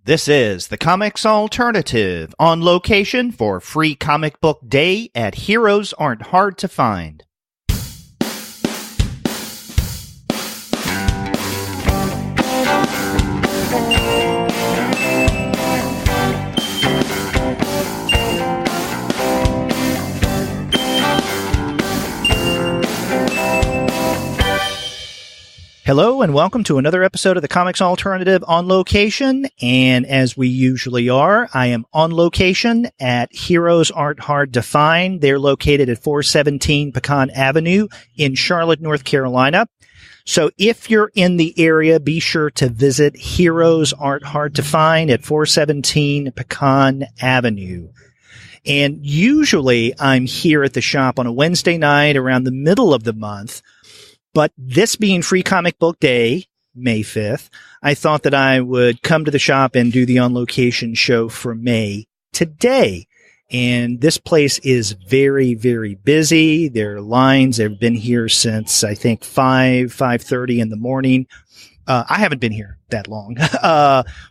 This is the Comics Alternative, on location for Free Comic Book Day at Heroes Aren't Hard to Find. Hello and welcome to another episode of the Comics Alternative on location. And as we usually are, I am on location at Heroes Aren't Hard to Find. They're located at 417 Pecan Avenue in Charlotte, North Carolina. So if you're in the area, be sure to visit Heroes Aren't Hard to Find at 417 Pecan Avenue. And usually I'm here at the shop on a Wednesday night around the middle of the month. But this being Free Comic Book Day, May 5th, I thought that I would come to the shop and do the on-location show for May today. And this place is very, very busy. There are lines. They've been here since, I think, 5:30 in the morning. I haven't been here that long.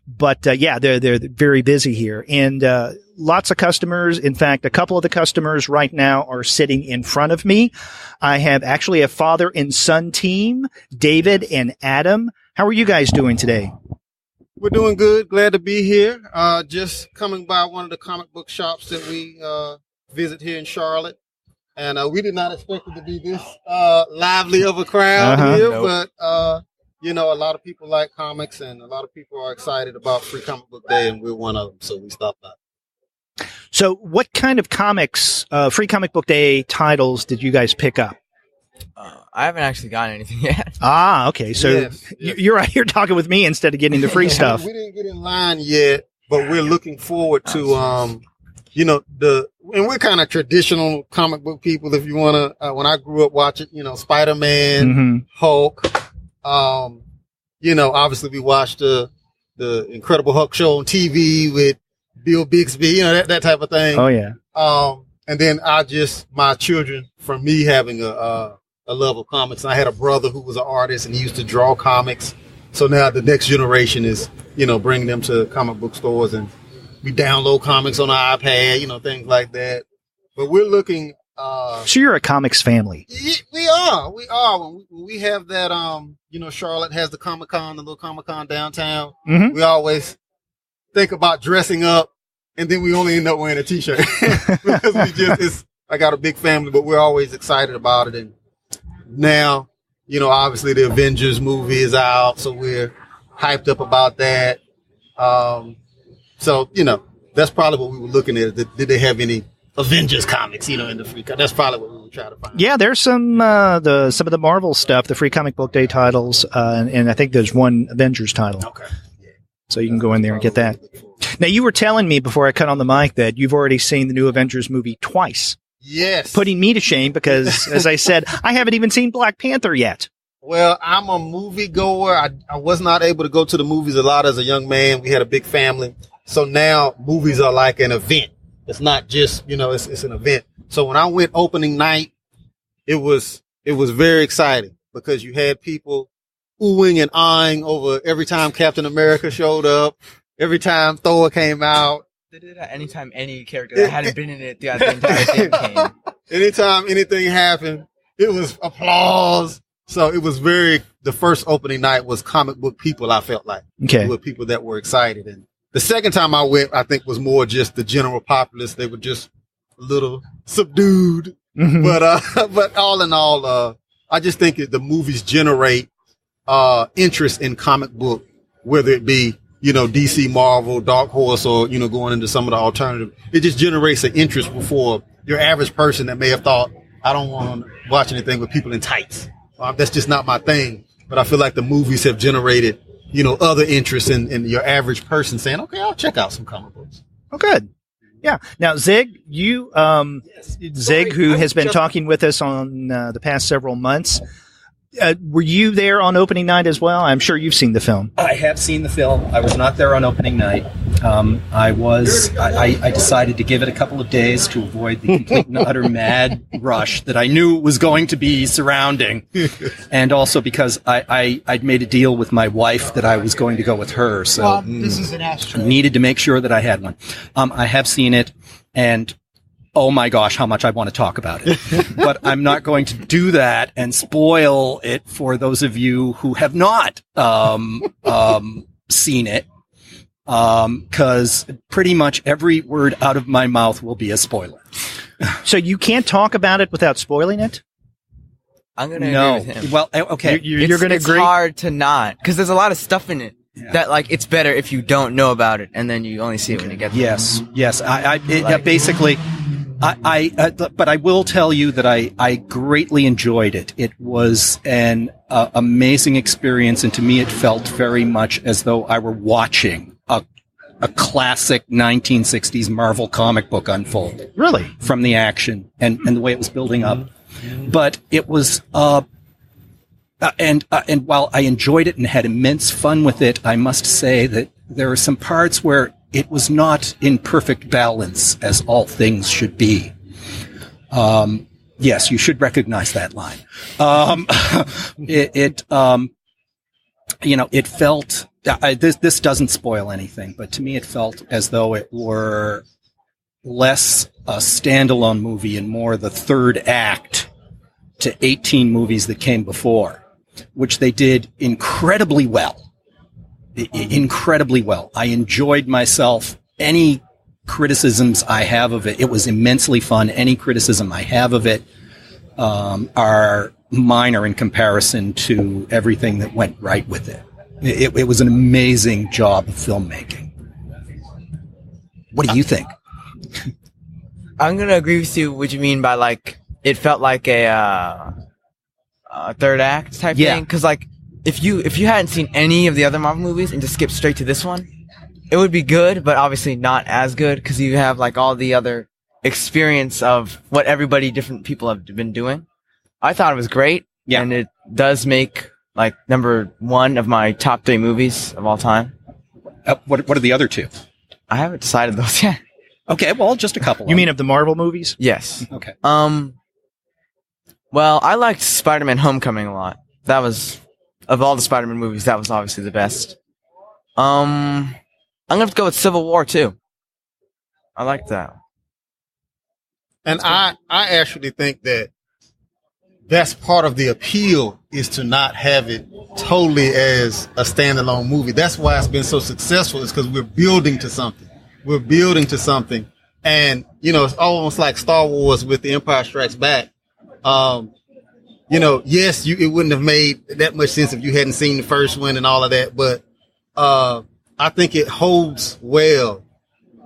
But yeah, they're very busy here. And lots of customers. In fact, a couple of the customers right now are sitting in front of me. I have actually a father and son team, David and Adam. How are you guys doing today? We're doing good. Glad to be here. Just coming by one of the comic book shops that we visit here in Charlotte. And we did not expect it to be this lively of a crowd here. Nope. But, you know, a lot of people like comics and a lot of people are excited about Free Comic Book Day, and we're one of them. So we stopped by. So what kind of comics, Free Comic Book Day titles did you guys pick up? I haven't actually gotten anything yet. Ah, okay. So yes. You're right here talking with me instead of getting the free stuff. We didn't get in line yet, but we're looking forward to, you know, and we're kind of traditional comic book people. If you want to, when I grew up watching, you know, Spider-Man, Hulk, you know, obviously we watched the Incredible Hulk show on TV with Bill Bixby, you know, that type of thing. Oh yeah. And then my children, from me having a love of comics, and I had a brother who was an artist and he used to draw comics. So now the next generation is, you know, bringing them to comic book stores, and we download comics on our iPad, you know, things like that. But we're looking. So you're a comics family. We are. When we have that, you know, Charlotte has the Comic-Con, the little Comic-Con downtown. Mm-hmm. We always think about dressing up, and then we only end up wearing a T-shirt because I got a big family, but we're always excited about it. And now, you know, obviously the Avengers movie is out, so we're hyped up about that. So, you know, that's probably what we were looking at. Did they have any Avengers comics, you know, in the free? That's probably what we would try to find. Yeah, there's some of the Marvel stuff, the Free Comic Book Day titles, and I think there's one Avengers title. Okay. So you can go in there and get that. Now, you were telling me before I cut on the mic that you've already seen the new Avengers movie twice. Yes. Putting me to shame because, as I said, I haven't even seen Black Panther yet. Well, I'm a movie goer. I was not able to go to the movies a lot as a young man. We had a big family. So now movies are like an event. It's not just, you know, it's an event. So when I went opening night, it was very exciting because you had people oohing and ahhing over every time Captain America showed up, every time Thor came out. They did that anytime any character that hadn't been in it the entire thing came. Anytime anything happened, it was applause. So it was the first opening night was comic book people, I felt like. Okay. With people that were excited. And the second time I went, I think was more just the general populace. They were just a little subdued. Mm-hmm. But all in all, I just think the movies generate interest in comic book, whether it be, you know, DC, Marvel, Dark Horse, or, you know, going into some of the alternative. It just generates an interest before your average person that may have thought, I don't want to watch anything with people in tights. That's just not my thing. But I feel like the movies have generated, you know, other interests in your average person saying, okay, I'll check out some comic books. Oh, good. Yeah. Now, Zig, Zig, who has been talking with us on the past several months, were you there on opening night as well? I'm sure you've seen the film. I have seen the film. I was not there on opening night. I decided to give it a couple of days to avoid the complete and utter mad rush that I knew was going to be surrounding. And also because I'd made a deal with my wife that I was going to go with her. So this is an ashtray. Needed to make sure that I had one. I have seen it, and oh my gosh, how much I want to talk about it. But I'm not going to do that and spoil it for those of you who have not seen it. Because pretty much every word out of my mouth will be a spoiler. So you can't talk about it without spoiling it? I'm going to agree with him. Well, okay. You're going to agree? It's hard to not, because there's a lot of stuff in it that, like, it's better if you don't know about it, and then you only see it when you get there. Yes. Basically, but I will tell you that I greatly enjoyed it. It was an amazing experience, and to me it felt very much as though I were watching a classic 1960s Marvel comic book unfold. Really? From the action and the way it was building up. But it was, and while I enjoyed it and had immense fun with it, I must say that there are some parts where it was not in perfect balance, as all things should be. Yes, you should recognize that line. It felt, this doesn't spoil anything, but to me it felt as though it were less a standalone movie and more the third act to 18 movies that came before, which they did incredibly well. Incredibly well. I enjoyed myself. Any criticisms I have of it, it was immensely fun. Any criticism I have of it are minor in comparison to everything that went right with it. It was an amazing job of filmmaking. What do you think? I'm going to agree with you what you mean by, like, it felt like a third act type thing. Because, like, if you hadn't seen any of the other Marvel movies and just skipped straight to this one, it would be good, but obviously not as good because you have, like, all the other experience of what different people have been doing. I thought it was great, and it does make, like, number one of my top 3 movies of all time. What are the other two? I haven't decided those yet. Okay, well, just a couple. You mean of the Marvel movies? Yes. Okay. Well, I liked Spider-Man Homecoming a lot. That was, of all the Spider-Man movies, that was obviously the best. I'm gonna have to go with Civil War too. I like that. And I actually think that's part of the appeal, is to not have it totally as a standalone movie. That's why it's been so successful, is because we're building to something. We're building to something. And, it's almost like Star Wars with The Empire Strikes Back. Yes, it wouldn't have made that much sense if you hadn't seen the first one and all of that. But I think it holds well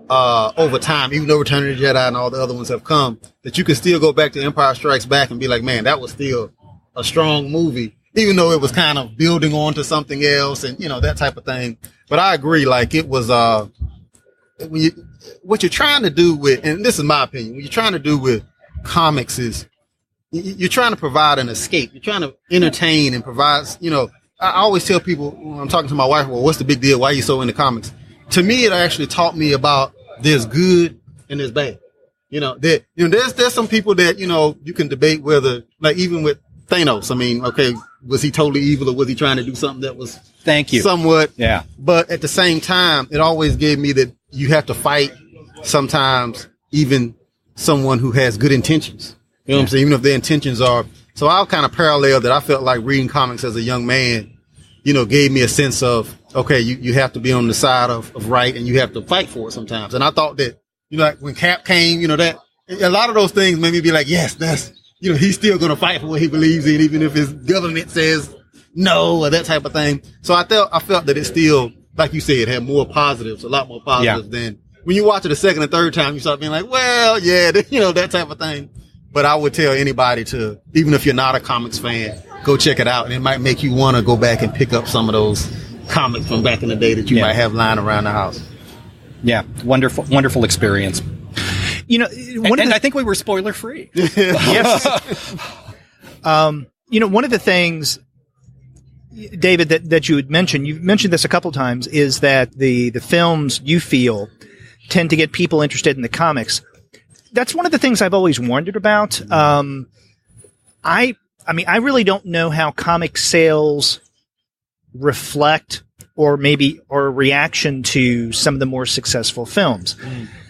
over time, even though Return of the Jedi and all the other ones have come, that you can still go back to Empire Strikes Back and be like, man, that was still a strong movie, even though it was kind of building on to something else and, that type of thing. But I agree, like, it was, what you're trying to do with, and this is my opinion, what you're trying to do with comics is you're trying to provide an escape. You're trying to entertain and provide, I always tell people when I'm talking to my wife, well, what's the big deal? Why are you so into comics? To me, it actually taught me about there's good and there's bad. There's some people that, you can debate whether, like, even with Thanos, I mean, okay, was he totally evil or was he trying to do something that was somewhat? Yeah. But at the same time, it always gave me that you have to fight sometimes even someone who has good intentions. You know what I'm saying? Even if their intentions are. So I'll kind of parallel that. I felt like reading comics as a young man, gave me a sense of, okay, you have to be on the side of right and you have to fight for it sometimes. And I thought that, like when Cap came, that a lot of those things made me be like, yes, that's, he's still going to fight for what he believes in, even if his government says no or that type of thing. So I felt that it still, like you said, had more positives, a lot more positives than when you watch it a second and third time, you start being like, well, yeah, that type of thing. But I would tell anybody to, even if you're not a comics fan, go check it out. And it might make you want to go back and pick up some of those comics from back in the day that you might have lying around the house. Yeah, wonderful experience. I think we were spoiler free. Yes. One of the things David, that you had mentioned, you've mentioned this a couple times, is that the films you feel tend to get people interested in the comics. That's one of the things I've always wondered about. I really don't know how comic sales reflect or a reaction to some of the more successful films.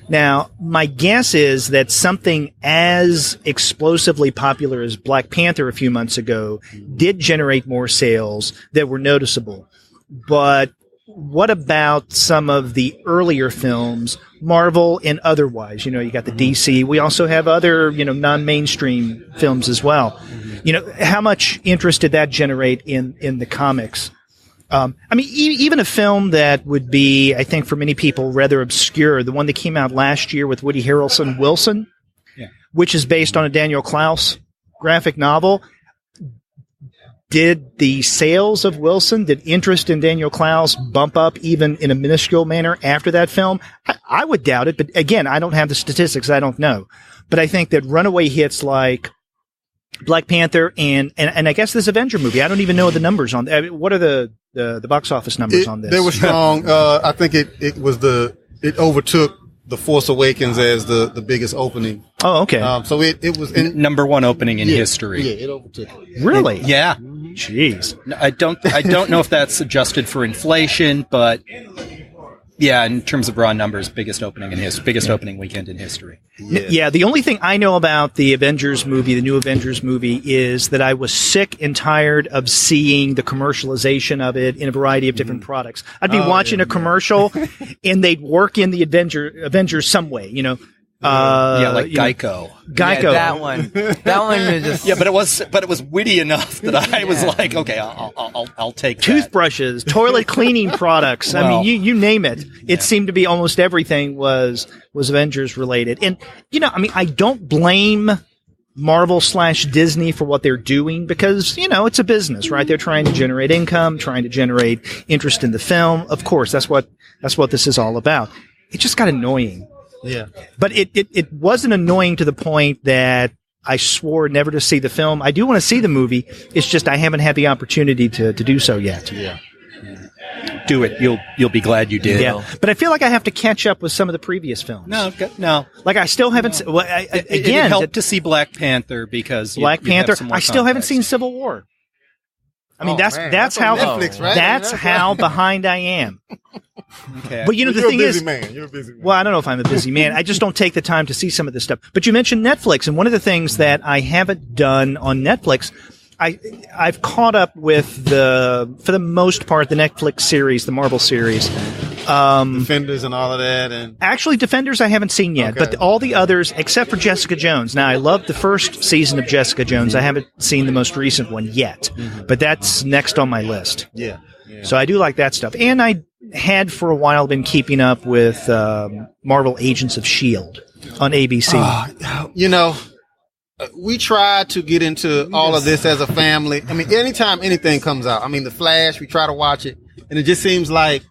Now, my guess is that something as explosively popular as Black Panther a few months ago did generate more sales that were noticeable. But what about some of the earlier films, Marvel and otherwise? You got the DC. We also have other, non-mainstream films as well. How much interest did that generate in the comics? Even a film that would be, I think, for many people, rather obscure, the one that came out last year with Woody Harrelson, Wilson, which is based on a Daniel Klaus graphic novel. Did the sales of Wilson, did interest in Daniel Klaus bump up even in a minuscule manner after that film? I would doubt it, but again, I don't have the statistics. I don't know. But I think that runaway hits like Black Panther and I guess this Avenger movie, I don't even know the numbers on. What are the box office numbers on this? They were strong. I think it overtook The Force Awakens as the biggest opening. Oh, okay. So it was number one opening in history. Yeah, it overtook it. Really? Yeah. Jeez. I don't know if that's adjusted for inflation, but yeah, in terms of raw numbers, biggest opening weekend in history. Yeah, the only thing I know about the Avengers movie, the new Avengers movie, is that I was sick and tired of seeing the commercialization of it in a variety of different products. I'd be watching a commercial, and they'd work in the Avengers some way, like Geico. Yeah, that one was just but it was witty enough that I was like, okay, I'll take toothbrushes, toilet cleaning products. Well, you name it. It seemed to be almost everything was Avengers related. And I don't blame Marvel/Disney for what they're doing because it's a business, right? They're trying to generate income, trying to generate interest in the film. Of course, that's what this is all about. It just got annoying. Yeah. But it wasn't annoying to the point that I swore never to see the film. I do want to see the movie. It's just I haven't had the opportunity to do so yet. Yeah. Do it. You'll be glad you did. Yeah. But I feel like I have to catch up with some of the previous films. No. Like I still haven't It helped to see Black Panther because Black Panther. I still context. Haven't seen Civil War. That's how Netflix, right? That's how behind I am. Okay. But the thing is, you're a busy man. Well, I don't know if I'm a busy man. I just don't take the time to see some of this stuff. But you mentioned Netflix, and one of the things that I haven't done on Netflix, I've caught up with for the most part, the Netflix series, the Marvel series. Defenders and all of that, and actually Defenders I haven't seen yet, but all the others except for Jessica Jones. Now I loved the first season of Jessica Jones. I haven't seen the most recent one yet, but that's next on my list. Yeah. So I do like that stuff, and I had for a while been keeping up with Marvel Agents of S.H.I.E.L.D. on ABC. We try to get into all of this as a family. I mean, anytime anything comes out, The Flash, we try to watch it, and it just seems like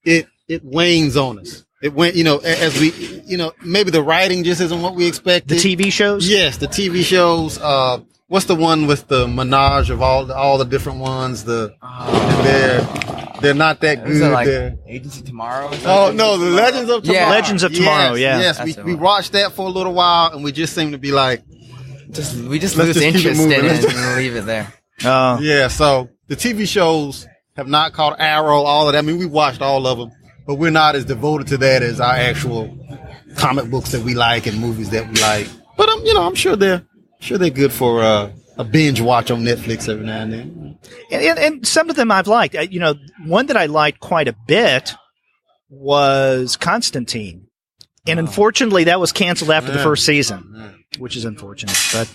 it wanes on us. It went, as we, maybe the writing just isn't what we expected. The TV shows? Yes, the TV shows. What's the one with the menage of all the different ones? They're not that good. Like Agents of Tomorrow? Oh no, the Legends of Tomorrow. Yeah. Legends of Tomorrow. Yes, we watched that for a little while, and we just seem to be like, we just let's lose just keep it interest in moving. it and leave it there. Yeah, so the TV shows have not caught Arrow, all of that. We watched all of them, but we're not as devoted to that as our actual comic books that we like and movies that we like. But I'm sure they're good for a binge watch on Netflix every now and then. And some of them I've liked. One that I liked quite a bit was Constantine. And unfortunately, that was canceled after the first season, which is unfortunate. But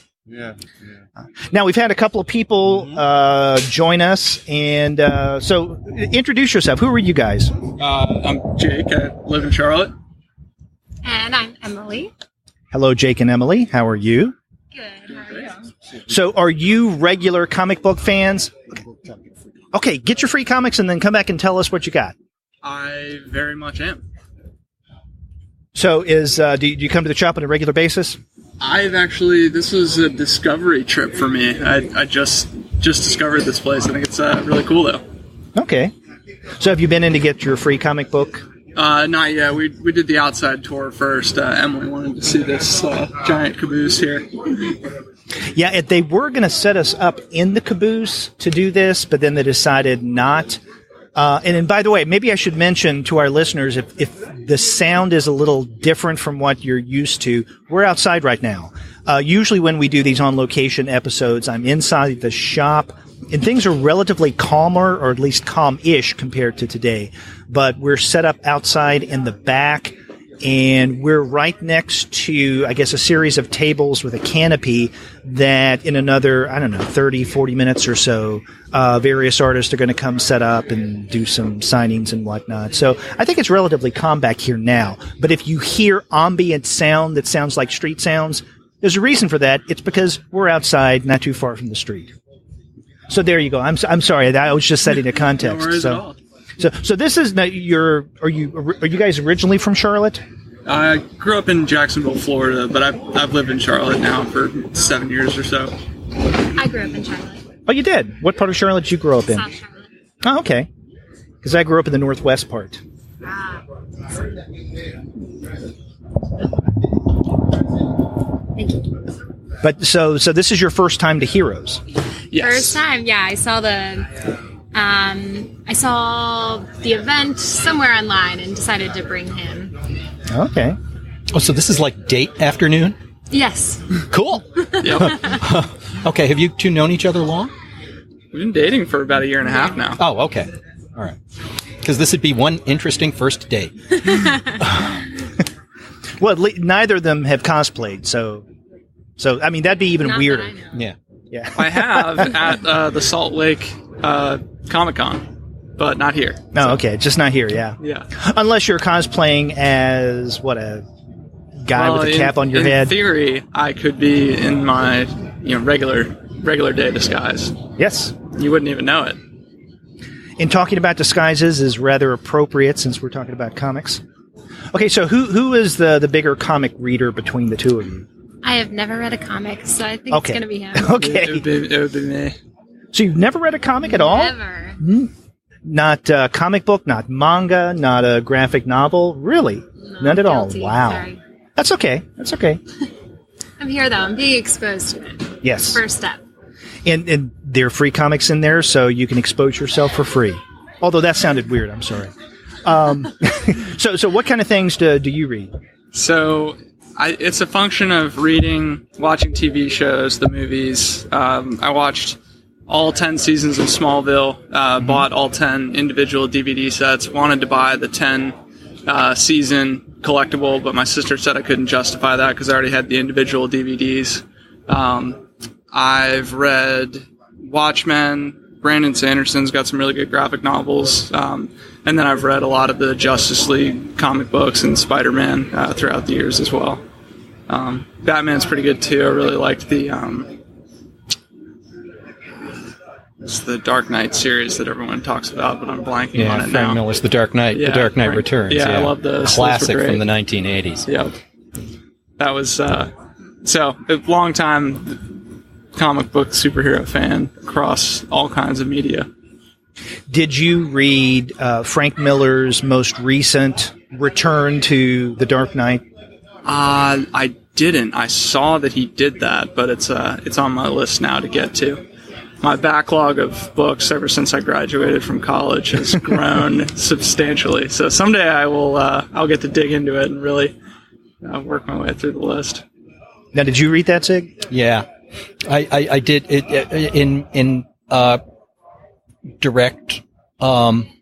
now we've had a couple of people join us, and so introduce yourself. Who are you guys? I'm Jake. I live in Charlotte. And I'm Emily. Hello, Jake and Emily. How are you? Good. How are you? So, are you regular comic book fans? Okay, get your free comics and then come back and tell us what you got. I very much am. So, do you come to the shop on a regular basis? This was a discovery trip for me. I just just discovered this place. I think it's really cool, though. Okay. So have you been in to get your free comic book? Not yet. We did the outside tour first. Emily wanted to see this giant caboose here. Yeah, they were going to set us up in the caboose to do this, but then they decided not. And by the way, maybe I should mention to our listeners, if the sound is a little different from what you're used to, we're outside right now. Usually when we do these on-location episodes, I'm inside the shop, and things are relatively calmer, or at least calm-ish compared to today. But we're set up outside in the back, and we're right next to, I guess, a series of tables with a canopy that in another, 30, 40 minutes or so, various artists are going to come set up and do some signings and whatnot. So I think it's relatively calm back here now. But if you hear ambient sound that sounds like street sounds, there's a reason for that. It's because we're outside, not too far from the street. So there you go. I'm sorry. I was just setting a context. No worries at all. So this is are you guys originally from Charlotte? I grew up in Jacksonville, Florida, but I've lived in Charlotte now for 7 years or so. I grew up in Charlotte. Oh, you did? What part of Charlotte did you grow up in? South Charlotte. Oh, okay. Because I grew up in the northwest part. Ah. Thank you. But so this is your first time to Heroes. Yes. First time, yeah. I saw the event somewhere online and decided to bring him. Okay. Oh, so this is like date afternoon? Yes. Cool. Yep. Okay, have you two known each other long? We've been dating for about a year and a half now. Oh, okay. All right. Because this would be one interesting first date. Well, neither of them have cosplayed, so I mean that'd be even Not weirder. that I know. Yeah. Yeah. I have at the Salt Lake Comic-Con, but not here. No, okay, just not here. Yeah. Yeah. Unless you're cosplaying as a guy with a cap on your head. In theory, I could be in my regular day disguise. Yes. You wouldn't even know it. And talking about disguises is rather appropriate since we're talking about comics. Okay, so who is the bigger comic reader between the two of you? I have never read a comic, so I think it's going to be him. Okay. It would be me. So you've never read a comic at all? Never. Not a comic book, not manga, not a graphic novel? Really? No, None at all? guilty. Wow. Sorry. That's okay. That's okay. I'm here, though. I'm being exposed to it. Yes. First step. And there are free comics in there, so you can expose yourself for free. Although that sounded weird. I'm sorry. So what kind of things do you read? So it's a function of reading, watching TV shows, the movies. I watched all 10 seasons of Smallville, bought all 10 individual DVD sets, wanted to buy the 10 season collectible, but my sister said I couldn't justify that because I already had the individual DVDs. I've read Watchmen. Brandon Sanderson's got some really good graphic novels. And then I've read a lot of the Justice League comic books and Spider-Man throughout the years as well. Batman's pretty good too. I really liked it's the Dark Knight series that everyone talks about, but I'm blanking on it now. Frank Miller's The Dark Knight. Yeah, The Dark Knight Frank- Returns. yeah, I love those. Classic Those were from the great. 1980s. Yep. That was so a long time comic book superhero fan across all kinds of media. Did you read Frank Miller's most recent return to The Dark Knight? I didn't. I saw that he did that, but it's on my list now to get to. My backlog of books ever since I graduated from college has grown substantially. So someday I'll get to dig into it and really work my way through the list. Now, did you read that, Sig? Yeah, I did it in direct. While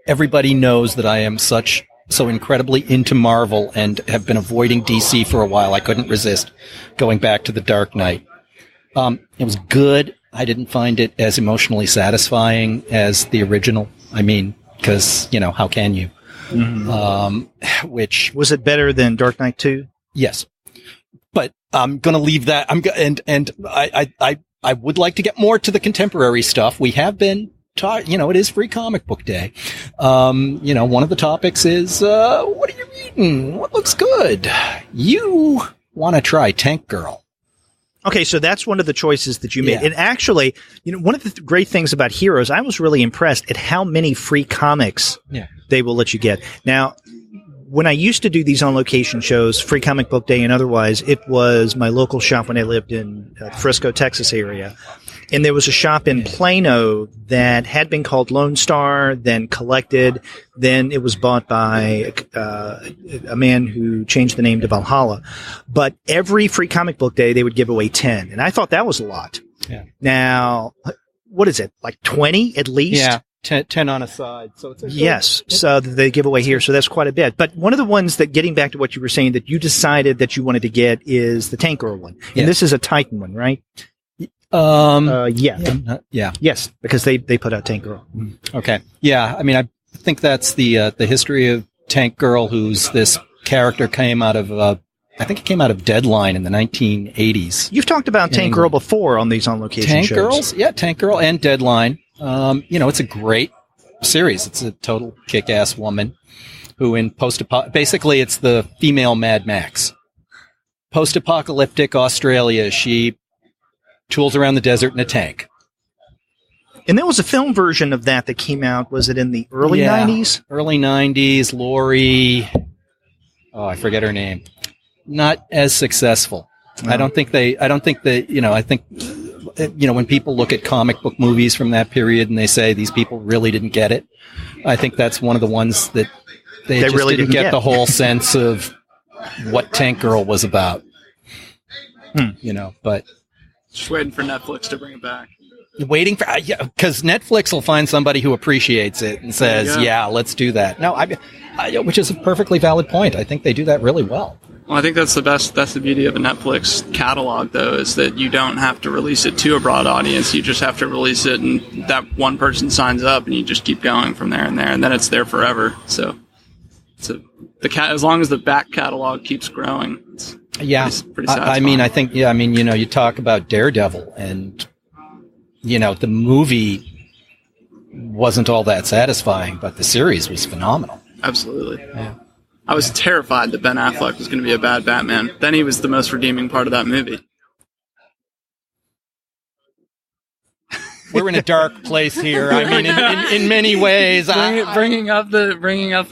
everybody knows that I am so incredibly into Marvel and have been avoiding DC for a while, I couldn't resist going back to The Dark Knight. It was good. I didn't find it as emotionally satisfying as the original. I mean, because, how can you? Mm-hmm. Which was it better than Dark Knight 2? Yes, but I'm going to leave that. I would like to get more to the contemporary stuff. We have been taught, it is Free Comic Book Day. One of the topics is what are you reading? What looks good? You want to try Tank Girl? Okay, so that's one of the choices that you made. Yeah. And actually, one of the great things about Heroes, I was really impressed at how many free comics they will let you get. Now, when I used to do these on location shows, Free Comic Book Day and otherwise, it was my local shop when I lived in the Frisco, Texas area. And there was a shop in Plano that had been called Lone Star, then collected, then it was bought by a man who changed the name to Valhalla. But every Free Comic Book Day, they would give away 10. And I thought that was a lot. Yeah. Now, what is it, like 20 at least? Yeah. 10 on a side. So it's yes. So they give away here. So that's quite a bit. But one of the ones that, getting back to what you were saying, that you decided that you wanted to get is the Tank Girl one. And this is a Titan one, right? Yes, because they put out Tank Girl. Okay. Yeah. I mean, I think that's the history of Tank Girl, who's this character came out of, I think it came out of Deadline in the 1980s. You've talked about Tank Girl before on these on location shows. Girls? Yeah, Tank Girl and Deadline. It's a great series. It's a total kick-ass woman who in basically it's the female Mad Max. Post-apocalyptic Australia, she tools around the desert in a tank. And there was a film version of that came out. Was it in the early 90s? Early 90s. Lori. Oh, I forget her name. Not as successful. No. I think when people look at comic book movies from that period and they say these people really didn't get it, I think that's one of the ones that they just really didn't get the whole sense of what Tank Girl was about. But just waiting for Netflix to bring it back. Waiting for because Netflix will find somebody who appreciates it and says, "Yeah, let's do that." No, which is a perfectly valid point. I think they do that really well. Well, I think that's the beauty of a Netflix catalog, though, is that you don't have to release it to a broad audience. You just have to release it, and that one person signs up, and you just keep going from there, and then it's there forever. So, as long as the back catalog keeps growing, it's pretty satisfying. You talk about Daredevil, and the movie wasn't all that satisfying, but the series was phenomenal. Absolutely. Yeah. I was terrified that Ben Affleck was going to be a bad Batman. Then he was the most redeeming part of that movie. We're in a dark place here. I mean, in many ways, bringing up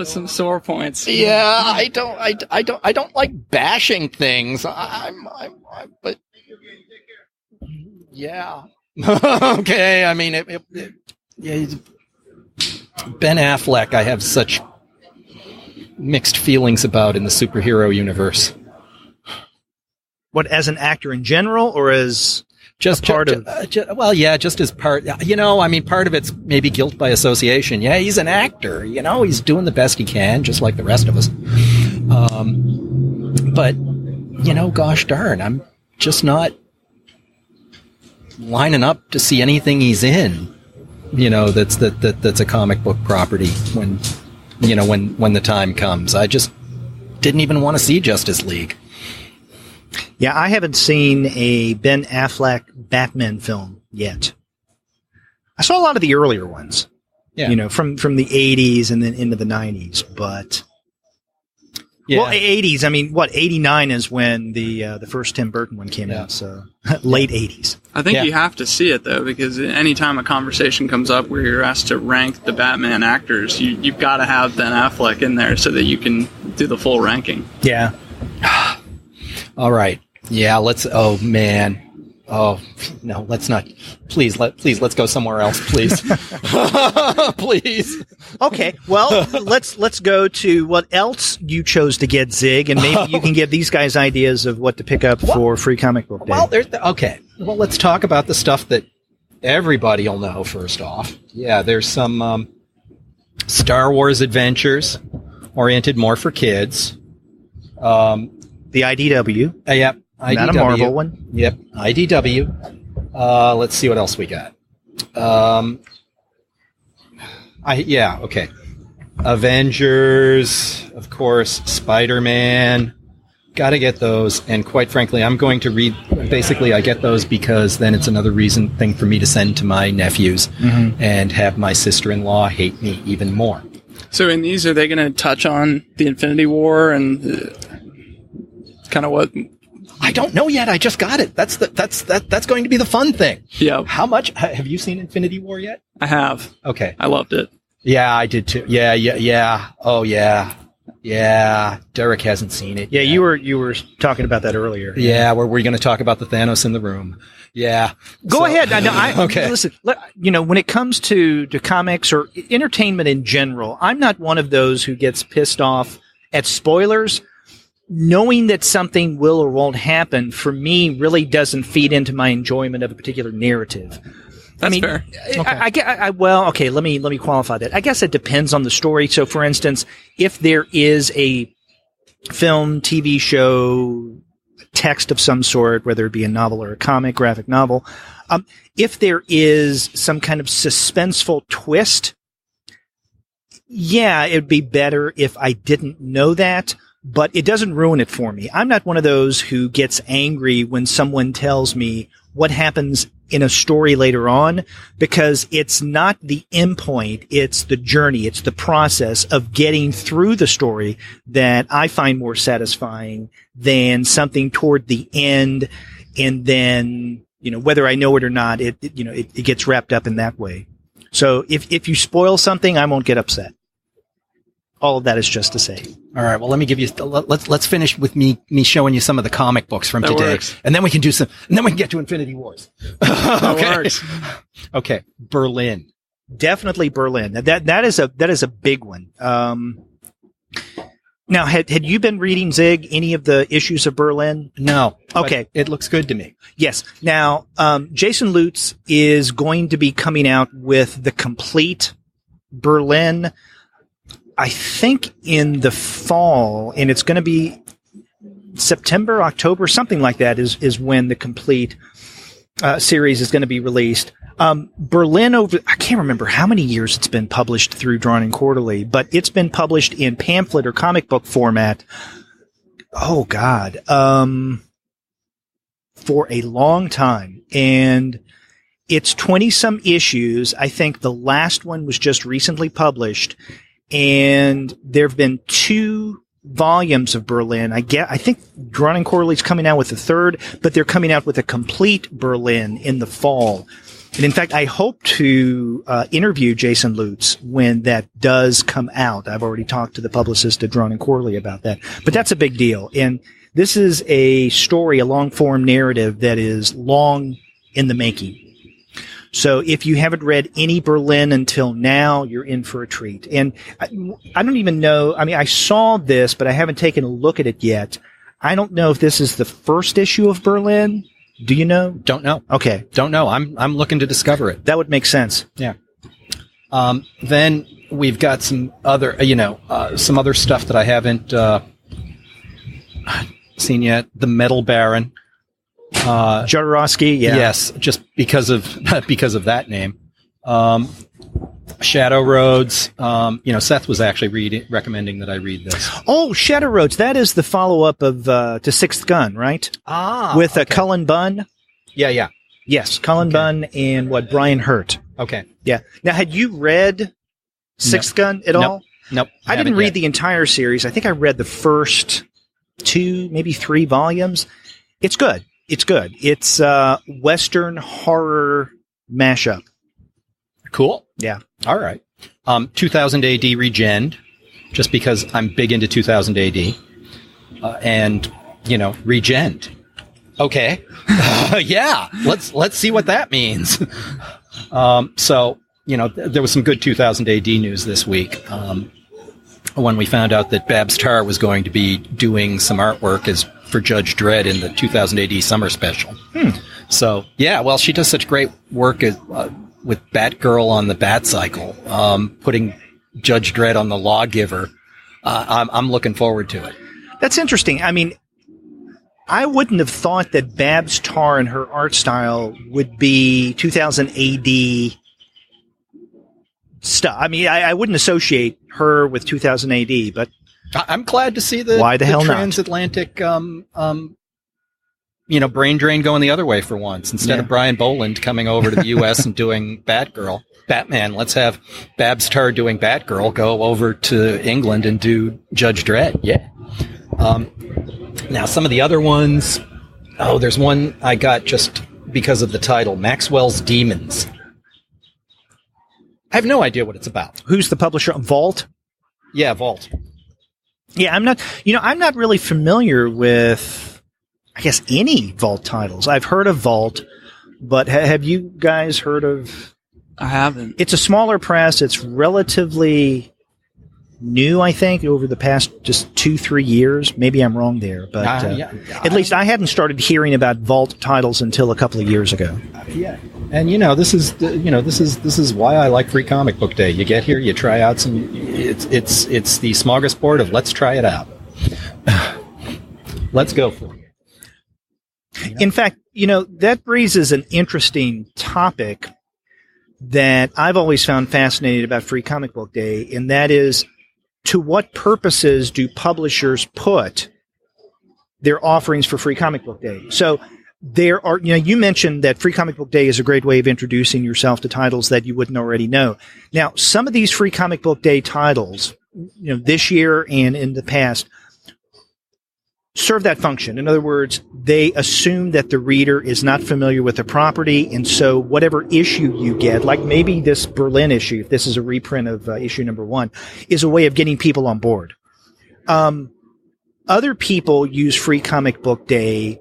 some sore points. Yeah, I don't like bashing things. But yeah. Okay. I mean, Ben Affleck, I have such mixed feelings about in the superhero universe. What, as an actor in general, or as just part of? Just as part. Part of it's maybe guilt by association. Yeah, he's an actor. He's doing the best he can, just like the rest of us. But gosh darn, I'm just not lining up to see anything he's in. That's a comic book property when the time comes. I just didn't even want to see Justice League. Yeah, I haven't seen a Ben Affleck Batman film yet. I saw a lot of the earlier ones, from the 80s and then into the 90s, but... Yeah. Well, 80s, 89 is when the first Tim Burton one came out, so late 80s. I think you have to see it, though, because anytime a conversation comes up where you're asked to rank the Batman actors, you've got to have Ben Affleck in there so that you can do the full ranking. Yeah. All right. Yeah, oh, man. Oh, no, let's not. Please, let's go somewhere else, please. Please. Okay, well, let's go to what else you chose to get, Zig, and maybe you can give these guys ideas of what to pick up for Free Comic Book Day. Well, okay. Well, let's talk about the stuff that everybody will know first off. Yeah, there's some Star Wars Adventures, oriented more for kids. The IDW. Yep. IDW. Not a Marvel one. Yep. IDW. Let's see what else we got. Okay. Avengers, of course, Spider-Man. Got to get those. And quite frankly, I'm going to read. Basically, I get those because then it's another thing for me to send to my nephews and have my sister-in-law hate me even more. So in these, are they going to touch on the Infinity War and kind of what don't know yet. I just got it. That's going to be the fun thing. Yeah. How much have you seen Infinity War yet? I have. Okay. I loved it. Yeah, I did too. Yeah. Oh, yeah. Yeah. Derek hasn't seen it. Yeah, yet. you were talking about that earlier. Yeah, we're going to talk about the Thanos in the room. Yeah. Go ahead. Okay. Listen, when it comes to comics or entertainment in general, I'm not one of those who gets pissed off at spoilers. Knowing that something will or won't happen, for me, really doesn't feed into my enjoyment of a particular narrative. That's fair. Okay. Let me qualify that. I guess it depends on the story. So, for instance, if there is a film, TV show, text of some sort, whether it be a novel or a comic, graphic novel, if there is some kind of suspenseful twist, yeah, it'd be better if I didn't know that. But it doesn't ruin it for me. I'm not one of those who gets angry when someone tells me what happens in a story later on, because it's not the end point. It's the journey. It's the process of getting through the story that I find more satisfying than something toward the end. And then, whether I know it or not, it gets wrapped up in that way. So if you spoil something, I won't get upset. All of that is just to say. All right. Well, let me give you. Let's finish with me showing you some of the comic books from today, works. and then we can do some. And then we can get to Infinity Wars. Okay. Okay. Berlin. Definitely Berlin. That is a big one. Now, had you been reading, Zig, any of the issues of Berlin? No. Okay. It looks good to me. Yes. Now, Jason Lutz is going to be coming out with the complete Berlin, I think, in the fall, and it's going to be September, October, something like that is when the complete series is going to be released. Berlin, I can't remember how many years it's been published through Drawn and Quarterly, but it's been published in pamphlet or comic book format. Oh God. For a long time. And it's 20 some issues. I think the last one was just recently published. And there have been 2 volumes of Berlin. I think Drawn and Quarterly's coming out with the 3rd, but they're coming out with a complete Berlin in the fall. And in fact, I hope to interview Jason Lutz when that does come out. I've already talked to the publicist at Drawn and Quarterly about that. But that's a big deal. And this is a story, a long-form narrative that is long in the making. So if you haven't read any Berlin until now, you're in for a treat. And I don't even know. I mean, I saw this, but I haven't taken a look at it yet. I don't know if this is the first issue of Berlin. Do you know? Don't know. Okay. Don't know. I'm looking to discover it. That would make sense. Yeah. Then we've got some other, some other stuff that I haven't seen yet. The Metal Baron. Jodorowsky, yeah. Yes, just because of that name. Shadow Roads. Seth was actually recommending that I read this. Oh, Shadow Roads. That is the follow-up of to Sixth Gun, right? With okay. Cullen Bunn. Yeah. Yes, Cullen Bunn and Brian Hurt. Okay. Yeah. Now, had you read Sixth Gun at all? Nope. I didn't read the entire series. I think I read the first 2, maybe 3 volumes. It's good. It's Western horror mashup. Cool. Yeah. All right. 2000 AD Regend, just because I'm big into 2000 AD. And, Regend. Okay. Yeah. Let's see what that means. So, there was some good 2000 AD news this week. When we found out that Babs Tarr was going to be doing some artwork for Judge Dredd in the 2000 AD summer special. So, yeah, well, she does such great work with Batgirl on the Batcycle, putting Judge Dredd on the Lawgiver. I'm looking forward to it. That's interesting. I mean, I wouldn't have thought that Babs Tarr and her art style would be 2000 AD stuff. I mean, I wouldn't associate her with 2000 AD, but I'm glad to see the transatlantic, brain drain going the other way for once. Instead of Brian Boland coming over to the U.S. and doing Batman, let's have Babs Tarr doing Batgirl go over to England and do Judge Dredd. Yeah. Now, some of the other ones, there's one I got just because of the title, Maxwell's Demons. I have no idea what it's about. Who's the publisher? Vault? Yeah, Vault. Yeah, I'm not really familiar with, I guess, any Vault titles. I've heard of Vault, but have you guys heard of? I haven't. It's a smaller press. It's relatively new, I think, over the past just 2-3 years. Maybe I'm wrong there, but at least I hadn't started hearing about Vault titles until a couple of years ago. Yeah, and this is why I like Free Comic Book Day. You get here, you try out some. It's the smorgasbord of let's try it out. Let's go for it. In fact, that raises an interesting topic that I've always found fascinating about Free Comic Book Day, and that is, to what purposes do publishers put their offerings for Free Comic Book Day? So there are, you mentioned that Free Comic Book Day is a great way of introducing yourself to titles that you wouldn't already know. Now, some of these Free Comic Book Day titles, this year and in the past, serve that function. In other words, they assume that the reader is not familiar with the property, and so whatever issue you get, like maybe this Berlin issue, if this is a reprint of issue number 1, is a way of getting people on board. Other people use Free Comic Book Day,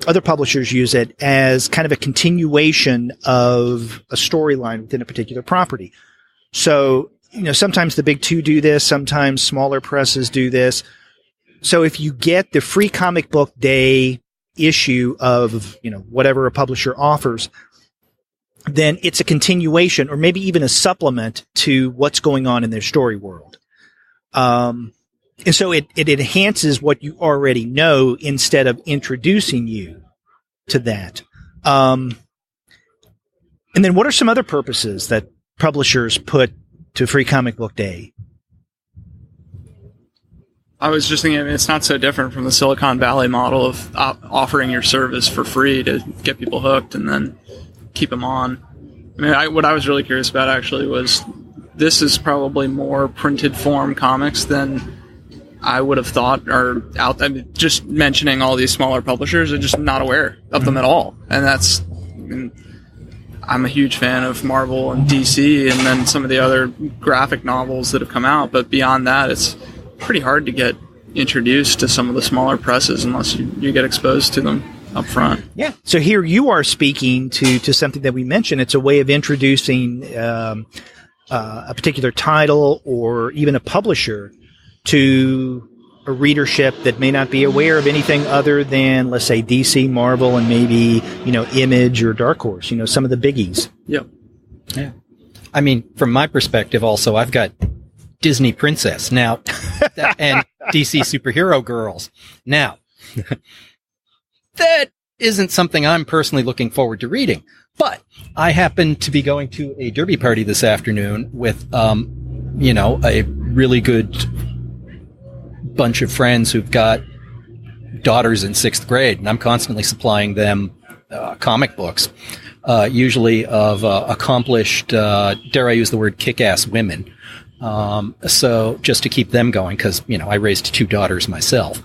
other publishers use it as kind of a continuation of a storyline within a particular property. So, sometimes the big two do this, sometimes smaller presses do this. So if you get the Free Comic Book Day issue of, whatever a publisher offers, then it's a continuation or maybe even a supplement to what's going on in their story world. And so it enhances what you already know instead of introducing you to that. And then what are some other purposes that publishers put to Free Comic Book Day? I was just thinking, it's not so different from the Silicon Valley model of offering your service for free to get people hooked and then keep them on. What I was really curious about actually was, this is probably more printed form comics than I would have thought are out. Just mentioning all these smaller publishers, I'm just not aware of them at all. And I'm a huge fan of Marvel and DC and then some of the other graphic novels that have come out. But beyond that, it's pretty hard to get introduced to some of the smaller presses unless you get exposed to them up front. Yeah. So here you are speaking to something that we mentioned. It's a way of introducing a particular title or even a publisher to a readership that may not be aware of anything other than, let's say, DC, Marvel, and maybe, Image or Dark Horse, some of the biggies. Yep. Yeah. From my perspective also, I've got Disney Princess now and DC Superhero Girls. Now, that isn't something I'm personally looking forward to reading, but I happen to be going to a derby party this afternoon with, a really good bunch of friends who've got daughters in 6th grade, and I'm constantly supplying them comic books, usually of accomplished, dare I use the word, kick-ass women. So just to keep them going, because, I raised 2 daughters myself.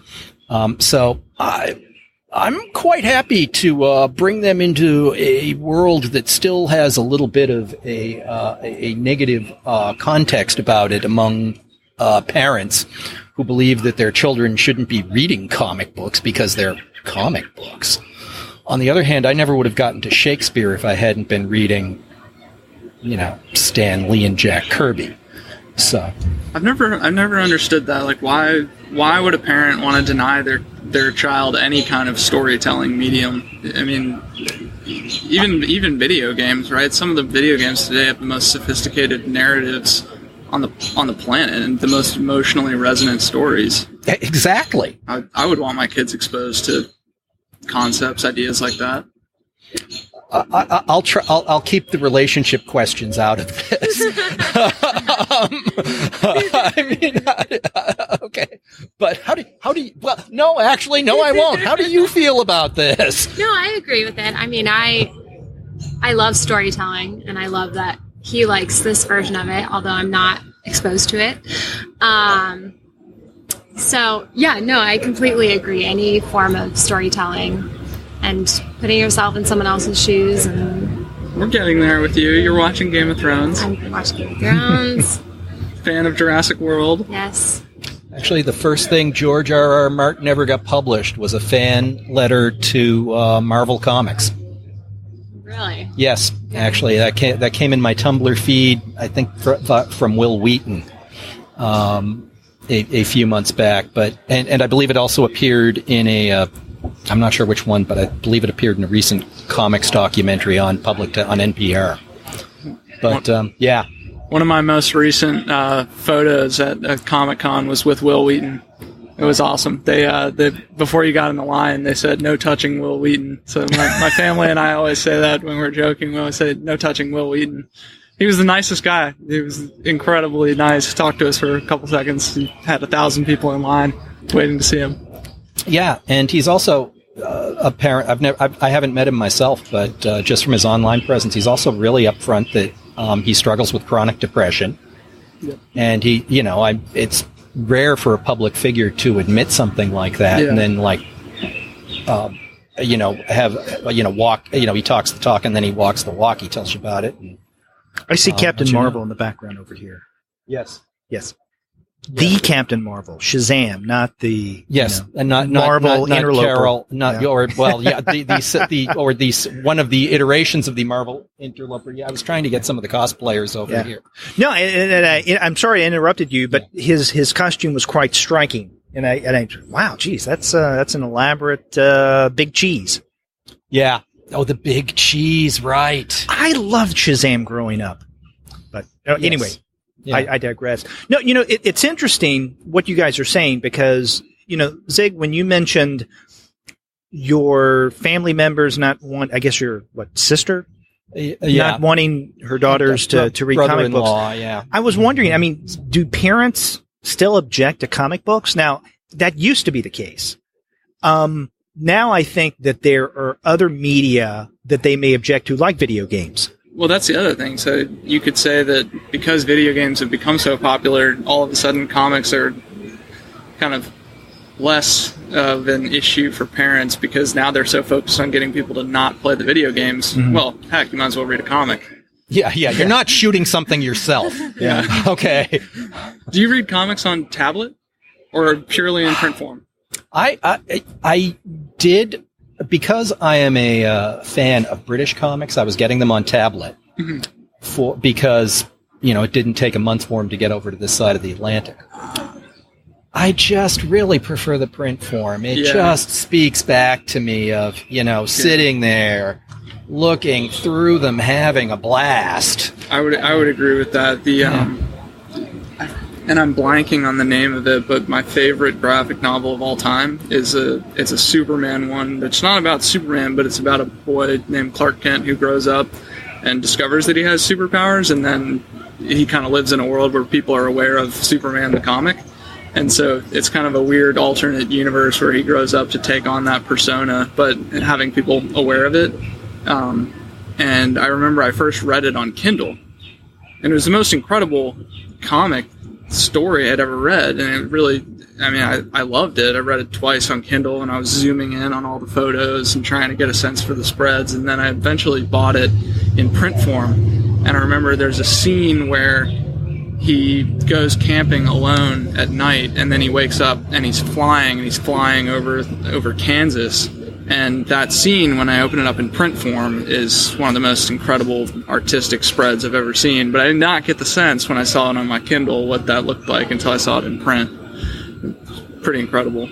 So I'm quite happy to bring them into a world that still has a little bit of a negative context about it among parents who believe that their children shouldn't be reading comic books because they're comic books. On the other hand, I never would have gotten to Shakespeare if I hadn't been reading, Stan Lee and Jack Kirby. So I've never understood that. Like, why would a parent want to deny their child any kind of storytelling medium? Even video games, right? Some of the video games today have the most sophisticated narratives on the planet and the most emotionally resonant stories. Exactly. I would want my kids exposed to concepts, ideas like that. I'll keep the relationship questions out of this. Okay. But how do you, well, no, actually, no, I won't. How do you feel about this? No, I agree with it. I love storytelling, and I love that he likes this version of it, although I'm not exposed to it. So, yeah, no, I completely agree. Any form of storytelling and putting yourself in someone else's shoes. And We're getting there with you. You're watching Game of Thrones. I'm watching Game of Thrones. Fan of Jurassic World. Yes. Actually, the first thing George R.R. Martin ever got published was a fan letter to Marvel Comics. Really? Yes, actually, that came in my Tumblr feed, I think, from Will Wheaton a few months back. But and I believe it also appeared in a, I'm not sure which one, but I believe it appeared in a recent comics documentary on NPR. But yeah. One of my most recent photos at Comic-Con was with Will Wheaton. It was awesome. They before you got in the line, they said no touching Will Wheaton. So my family and I always say that when we're joking. We always say no touching Will Wheaton. He was the nicest guy. He was incredibly nice. Talked to us for a couple seconds. He had 1,000 people in line waiting to see him. Yeah, and he's also a parent. I haven't met him myself, but just from his online presence, he's also really upfront that he struggles with chronic depression. Yep. And it's rare for a public figure to admit something like that, and then walk. He talks the talk and then he walks the walk. He tells you about it. And, I see Captain Marvel in the background over here. Yes. The Captain Marvel, Shazam, not the and not Marvel not interloper. Carol, not one of the iterations of the Marvel interloper. Yeah, I was trying to get some of the cosplayers over here. No, and I'm sorry I interrupted you, but his costume was quite striking, and I wow, geez, that's an elaborate big cheese. Yeah. Oh, the big cheese, right? I loved Shazam growing up, but anyway. Yeah. I digress. No, it's interesting what you guys are saying because, Zig, when you mentioned your family members not I guess your sister? Not wanting her daughters to read comic books. Yeah. I was wondering, I mean, do parents still object to comic books? Now, that used to be the case. Now I think that there are other media that they may object to, like video games. Well, that's the other thing. So you could say that because video games have become so popular, all of a sudden comics are kind of less of an issue for parents because now they're so focused on getting people to not play the video games. Mm-hmm. Well, heck, you might as well read a comic. Yeah. You're not shooting something yourself. Yeah. Okay. Do you read comics on tablet or purely in print form? I did. Because I am a fan of British comics, I was getting them on tablet because it didn't take a month for them to get over to this side of the Atlantic. I just really prefer the print form. It just speaks back to me of sitting there, looking through them, having a blast. I would agree with that. And I'm blanking on the name of it, but my favorite graphic novel of all time it's a Superman one. It's not about Superman, but it's about a boy named Clark Kent who grows up and discovers that he has superpowers, and then he kind of lives in a world where people are aware of Superman the comic. And so it's kind of a weird alternate universe where he grows up to take on that persona, but having people aware of it. And I remember I first read it on Kindle, and it was the most incredible comic story I'd ever read, and it really, I loved it. I read it twice on Kindle, and I was zooming in on all the photos and trying to get a sense for the spreads, and then I eventually bought it in print form. And I remember there's a scene where he goes camping alone at night, and then he wakes up and he's flying over Kansas. And that scene, when I open it up in print form, is one of the most incredible artistic spreads I've ever seen. But I did not get the sense when I saw it on my Kindle what that looked like until I saw it in print. Pretty incredible.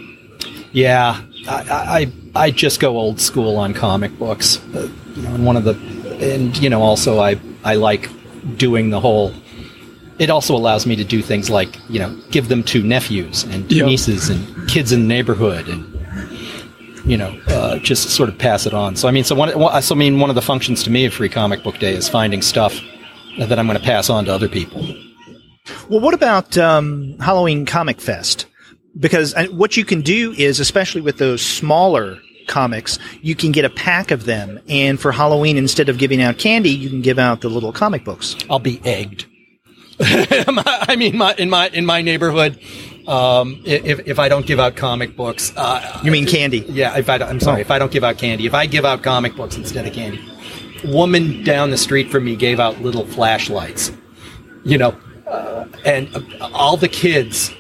Yeah, I just go old school on comic books. Also I like doing the whole. It also allows me to do things like give them to nephews and nieces and kids in the neighborhood and. Just sort of pass it on. So one of the functions to me of Free Comic Book Day is finding stuff that I'm going to pass on to other people. Well, what about Halloween Comic Fest? Because what you can do is, especially with those smaller comics, you can get a pack of them, and for Halloween, instead of giving out candy, you can give out the little comic books. I'll be egged. In my neighborhood, If I don't give out comic books, you mean candy? Yeah. If I don't give out candy, if I give out comic books instead of candy. Woman down the street from me gave out little flashlights, and all the kids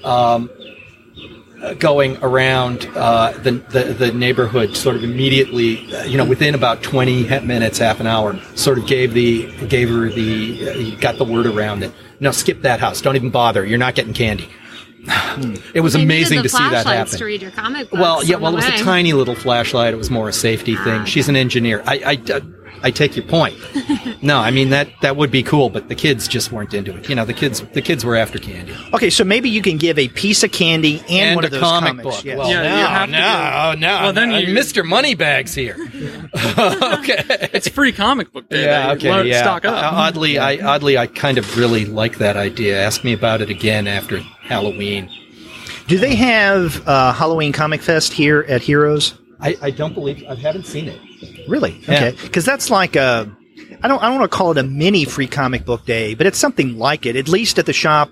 going around the neighborhood sort of immediately, within about 20 minutes, half an hour, sort of got the word around it. No, skip that house. Don't even bother. You're not getting candy. It was amazing to see that happen. To read your comic books well, it was a tiny little flashlight. It was more a safety thing. She's an engineer. I take your point. No, I mean that would be cool, but the kids just weren't into it. The kids were after candy. Okay, so maybe you can give a piece of candy and one of those comic comics. book. Yes. Well, no. Well, then Mr. Moneybags here. Okay, it's free comic book day. Yeah, okay, yeah. Stock up. Oddly, I kind of really like that idea. Ask me about it again after Halloween. Do they have Halloween Comic Fest here at Heroes? I don't believe I haven't seen it. Really? Okay. Because that's like I don't want to call it a mini free comic book day, but it's something like it. At least at the shop,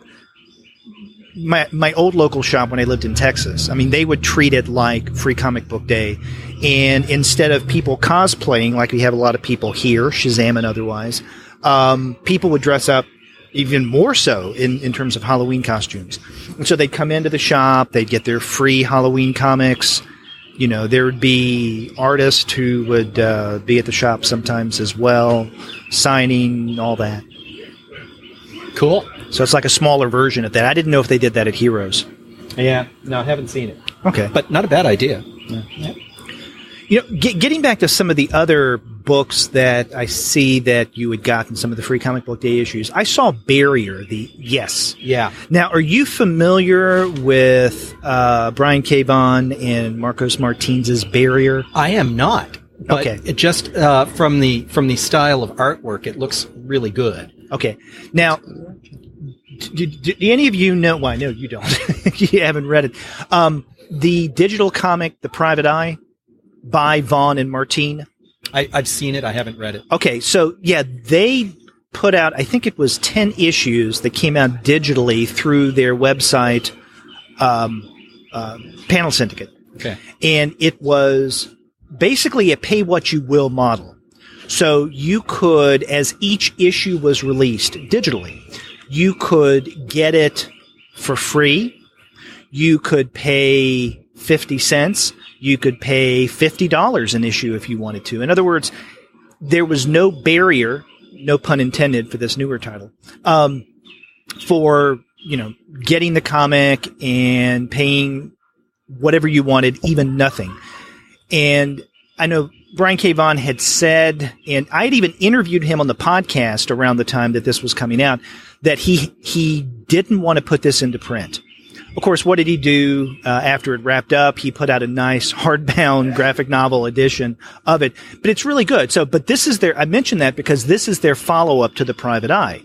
my old local shop when I lived in Texas. I mean, they would treat it like free comic book day, and instead of people cosplaying like we have a lot of people here, Shazam and otherwise, people would dress up even more so in terms of Halloween costumes. And so they'd come into the shop, they'd get their free Halloween comics. There would be artists who would be at the shop sometimes as well, signing, all that. Cool. So it's like a smaller version of that. I didn't know if they did that at Heroes. Yeah. No, I haven't seen it. Okay. But not a bad idea. Yeah. Getting back to some of the other books that I see that you had gotten, some of the free comic book day issues, I saw Barrier, Yes. Yeah. Now, are you familiar with Brian K. Vaughan and Marcos Martinez's Barrier? I am not. But okay. It just from the style of artwork, it looks really good. Okay. Now, do any of you know? Well, I know you don't. You haven't read it. The digital comic, The Private Eye, by Vaughn and Martin. I've seen it. I haven't read it. Okay, so yeah, they put out, I think it was 10 issues that came out digitally through their website, Panel Syndicate. Okay. And it was basically a pay-what-you-will model. So you could, as each issue was released digitally, you could get it for free. You could pay 50 cents. You could pay $50 an issue if you wanted to. In other words, there was no barrier, no pun intended for this newer title, for, getting the comic and paying whatever you wanted, even nothing. And I know Brian K. Vaughan had said, and I had even interviewed him on the podcast around the time that this was coming out, that he didn't want to put this into print. Of course, what did he do after it wrapped up? He put out a nice hardbound graphic novel edition of it, but it's really good. So, but this is I mentioned that because this is their follow-up to The Private Eye.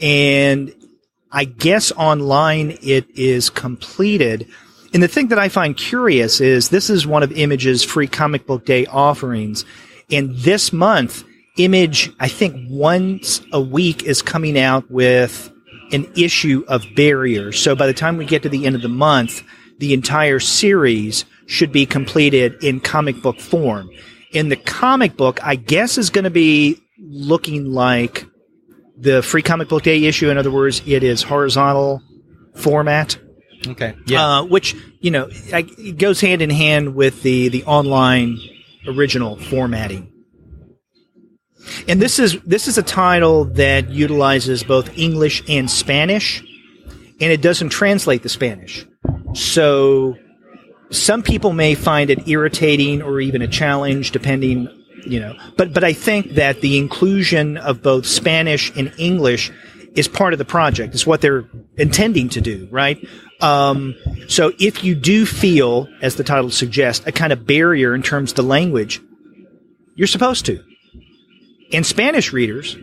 And I guess online it is completed. And the thing that I find curious is this is one of Image's free comic book day offerings. And this month, Image, I think once a week, is coming out with an issue of Barrier. So by the time we get to the end of the month, the entire series should be completed in comic book form. In the comic book, I guess, is going to be looking like the free comic book day issue. In other words, it is horizontal format. Okay. Yeah. Which, it goes hand in hand with the online original formatting. And this is a title that utilizes both English and Spanish, and it doesn't translate the Spanish. So some people may find it irritating or even a challenge, depending, But I think that the inclusion of both Spanish and English is part of the project. It's what they're intending to do, right? So if you do feel, as the title suggests, a kind of barrier in terms of the language, you're supposed to. And Spanish readers,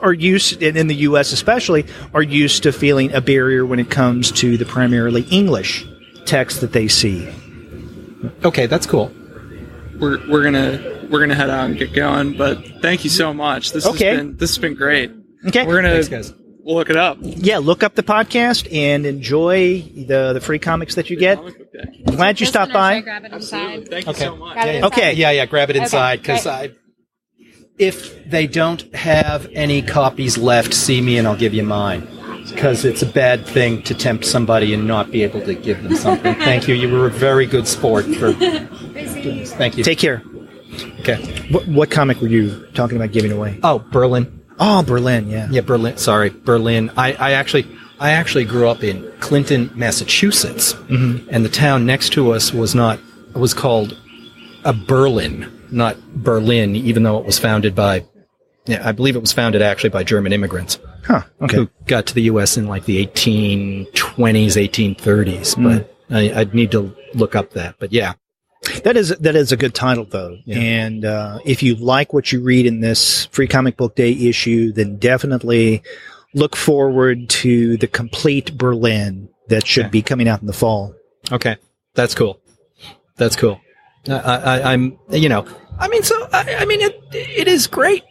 are used, in the U.S. especially, are used to feeling a barrier when it comes to the primarily English text that they see. Okay, that's cool. We're gonna head out and get going, but thank you so much. This has been great. Okay. We're gonna Thanks, guys. We'll look it up. Yeah, look up the podcast and enjoy the free comics that you get. Comic book day. Glad you stopped by. Grab it Absolutely. inside. Thank you so much. Grab it inside. Okay. Yeah, grab it inside because great. if they don't have any copies left, see me and I'll give you mine. Because it's a bad thing to tempt somebody and not be able to give them something. Thank you. You were a very good sport. Thank you. Take care. Okay. What comic were you talking about giving away? Oh, Berlin. Oh, Berlin, yeah. Yeah, Berlin. Sorry, Berlin. I actually grew up in Clinton, Massachusetts, and the town next to us was called Berlin, not Berlin, even though it was founded by, I believe it was founded actually by German immigrants. Huh. Okay. Who got to the U.S. in like the 1820s, 1830s. But I'd need to look up that. But yeah. That is a good title, though. Yeah. And if you like what you read in this Free Comic Book Day issue, then definitely look forward to the complete Berlin that should be coming out in the fall. Okay. That's cool. It is great.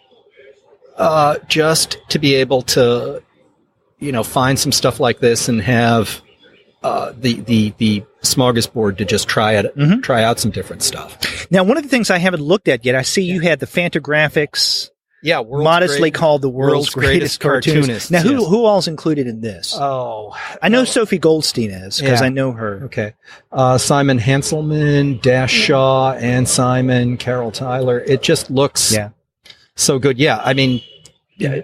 Just to be able to, find some stuff like this and have the smorgasbord to just try out some different stuff. Now, one of the things I haven't looked at yet, I see you had the Fantagraphics, modestly called the world's greatest cartoonist. Now, who all's included in this? Oh, I know Sophie Goldstein is because I know her. Okay, Simon Hanselman, Dash Shaw, Ann Simon, Carol Tyler. It just looks so good. Yeah, I mean. Yeah,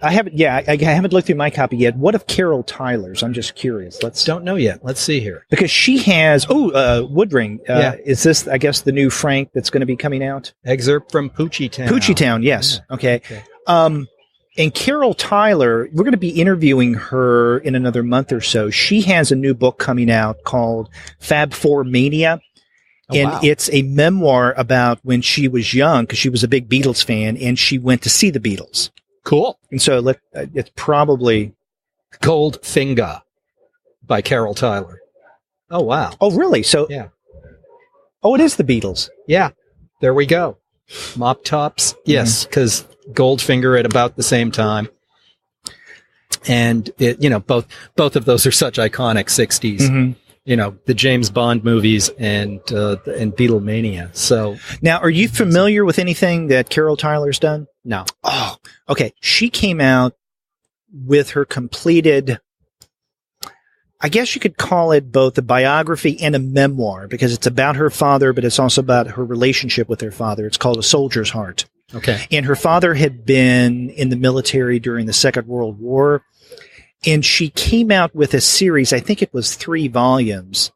I haven't looked through my copy yet. What of Carol Tyler's? I'm just curious. Don't know yet. Let's see here. Because she has Woodring. Is this, I guess, the new Frank that's going to be coming out? Excerpt from Poochie Town. Poochie Town, yes. Yeah. Okay. And Carol Tyler, we're going to be interviewing her in another month or so. She has a new book coming out called Fab Four Mania. And it's a memoir about when she was young, because she was a big Beatles fan, and she went to see the Beatles. Cool. And so it's probably Goldfinger by Carol Tyler. Oh, wow. Oh, really? So, oh, it is the Beatles. Yeah. There we go. Mop Tops. Yes, because Goldfinger at about the same time. And, both of those are such iconic 60s. Mm-hmm. The James Bond movies and Beatlemania. So now, are you familiar with anything that Carol Tyler's done? No. Oh, okay. She came out with her completed, I guess you could call it both a biography and a memoir, because it's about her father, but it's also about her relationship with her father. It's called A Soldier's Heart. Okay. And her father had been in the military during the Second World War. And she came out with a series, I think it was 3 volumes,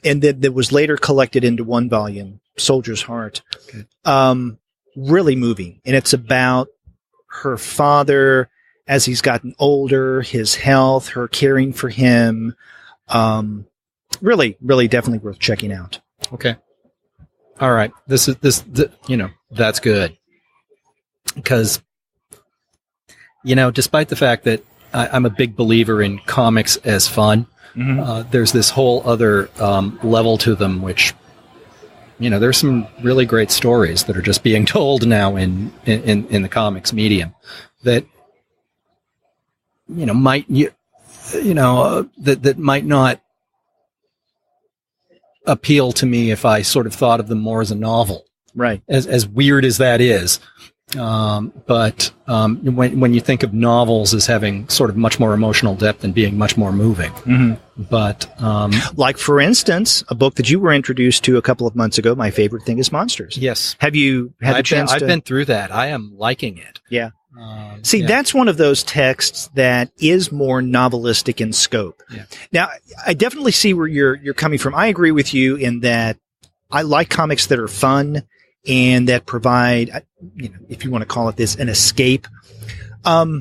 and that was later collected into 1 volume, Soldier's Heart. Okay. Really moving. And it's about her father as he's gotten older, his health, her caring for him. Really, really definitely worth checking out. Okay. All right. That's good. Because, despite the fact that I'm a big believer in comics as fun. Mm-hmm. There's this whole other level to them, which, there's some really great stories that are just being told now in the comics medium that, that might not appeal to me if I sort of thought of them more as a novel. Right. As weird as that is. But when you think of novels as having sort of much more emotional depth and being much more moving, but like for instance, a book that you were introduced to a couple of months ago, My Favorite Thing is Monsters. Yes, have you had the chance? I've been through that. I am liking it. Yeah. That's one of those texts that is more novelistic in scope. Yeah. Now, I definitely see where you're coming from. I agree with you in that I like comics that are fun and that provide, if you want to call it this, an escape. I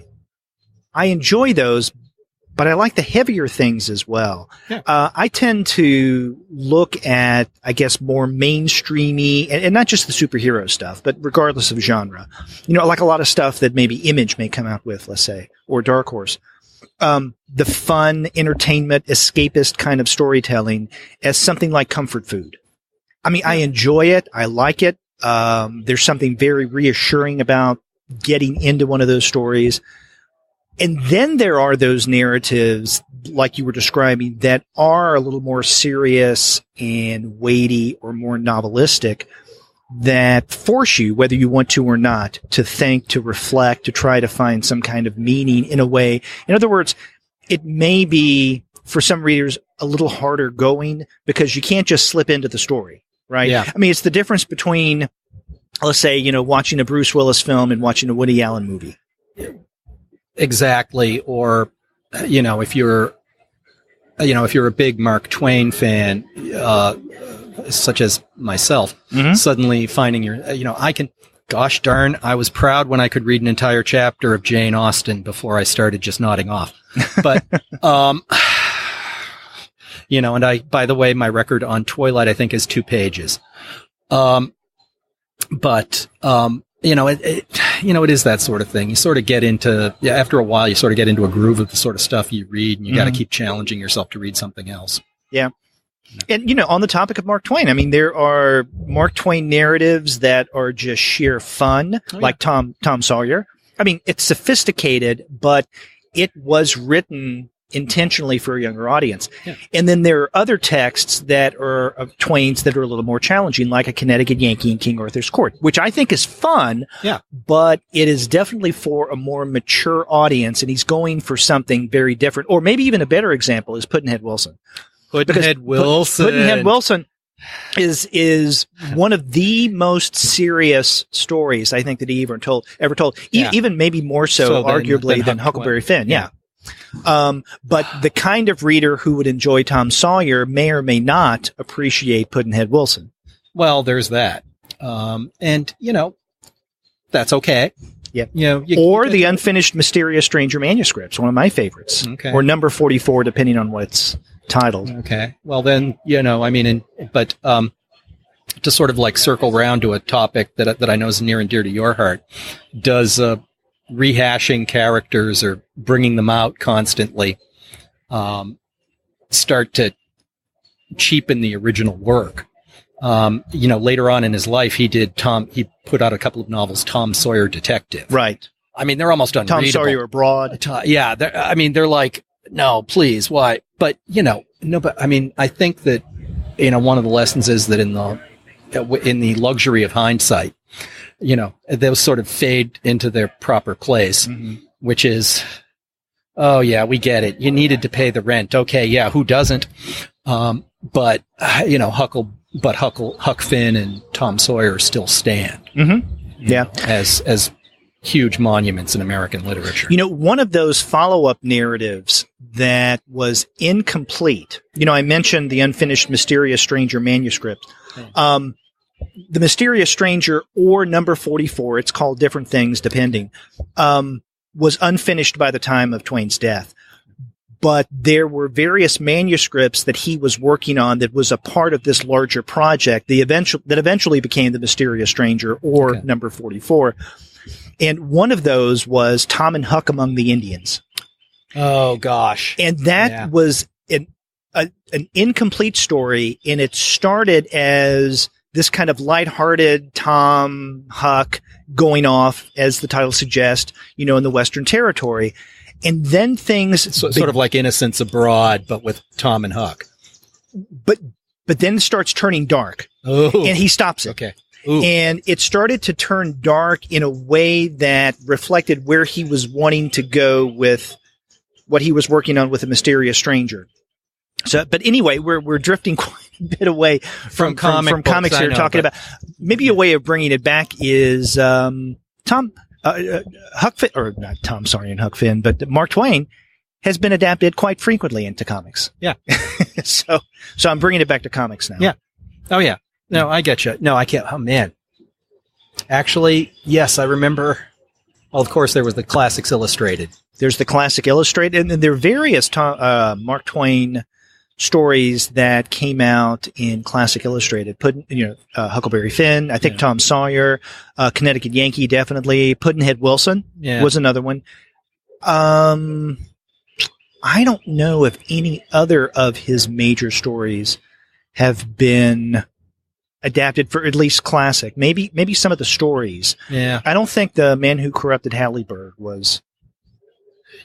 enjoy those, but I like the heavier things as well. Yeah. I tend to look at, I guess, more mainstreamy, and not just the superhero stuff, but regardless of genre. Like a lot of stuff that maybe Image may come out with, let's say, or Dark Horse. The fun, entertainment, escapist kind of storytelling as something like comfort food. I mean, I enjoy it. I like it. There's something very reassuring about getting into one of those stories. And then there are those narratives, like you were describing, that are a little more serious and weighty or more novelistic, that force you, whether you want to or not, to think, to reflect, to try to find some kind of meaning in a way. In other words, it may be, for some readers, a little harder going because you can't just slip into the story, right? Yeah. I mean, it's the difference between, let's say, watching a Bruce Willis film and watching a Woody Allen movie. Exactly. Or, if you're a big Mark Twain fan, such as myself, suddenly finding gosh darn, I was proud when I could read an entire chapter of Jane Austen before I started just nodding off. But, and by the way, my record on Twilight, I think, is 2 pages. It is that sort of thing. You sort of get into, after a while, you sort of get into a groove of the sort of stuff you read, and you got to keep challenging yourself to read something else. Yeah. And, on the topic of Mark Twain, I mean, there are Mark Twain narratives that are just sheer fun, like Tom Sawyer. I mean, it's sophisticated, but it was written intentionally for a younger audience. Yeah. And then there are other texts that are of Twain's that are a little more challenging, like A Connecticut Yankee in King Arthur's Court, which I think is fun, but it is definitely for a more mature audience, and he's going for something very different. Or maybe even a better example is Pudd'n'Head Wilson. Pudd'n'Head Wilson is one of the most serious stories I think that he ever told. Even maybe more so arguably than Huckleberry Finn. Yeah. But the kind of reader who would enjoy Tom Sawyer may or may not appreciate Pudd'n'Head Wilson. Well, there's that. And that's okay. Yeah. The Unfinished Mysterious Stranger Manuscripts, one of my favorites. Okay. Or number 44, depending on what it's titled. Okay. Well, then, but to sort of like circle around to a topic that I know is near and dear to your heart, does rehashing characters or bringing them out constantly start to cheapen the original work? Later on in his life, he put out a couple of novels, Tom Sawyer Detective. Right. I mean, they're almost unreadable. Tom Sawyer Abroad. They're like, no, please, why? But, but I mean, I think that, one of the lessons is that in the luxury of hindsight, those sort of fade into their proper place, which is, oh yeah, we get it. You needed to pay the rent. Okay. Yeah. Who doesn't? But Huck Finn and Tom Sawyer still stand. Yeah. As huge monuments in American literature. One of those follow-up narratives that was incomplete, I mentioned the Unfinished Mysterious Stranger manuscript. The Mysterious Stranger, or number 44, it's called different things depending, was unfinished by the time of Twain's death. But there were various manuscripts that he was working on that was a part of this larger project that eventually became The Mysterious Stranger, or number 44. And one of those was Tom and Huck Among the Indians. Oh, gosh. And that was an incomplete story, and it started as this kind of lighthearted Tom, Huck going off, as the title suggests, in the Western Territory. And then things... sort of like Innocents Abroad, but with Tom and Huck. But then it starts turning dark. Oh. And he stops it. Okay. Ooh. And it started to turn dark in a way that reflected where he was wanting to go with what he was working on with A Mysterious Stranger. So, but anyway, we're drifting quite a bit away from comics here, talking about maybe a way of bringing it back is Huck Finn, or not Tom Sawyer and Huck Finn, but Mark Twain has been adapted quite frequently into comics. Yeah. So I'm bringing it back to comics now. Yeah. Oh yeah. No, I get you. No, I can't. Oh man. Actually, yes, I remember. Well, of course, there was the Classics Illustrated. There's the Classic Illustrated, and then there are various Mark Twain stories that came out in Classic Illustrated. Huckleberry Finn, I think Tom Sawyer, Connecticut Yankee, definitely. Pudd'n'Head Wilson was another one. I don't know if any other of his major stories have been adapted for at least classic. Maybe some of the stories. Yeah. I don't think The Man Who Corrupted Halliburton was.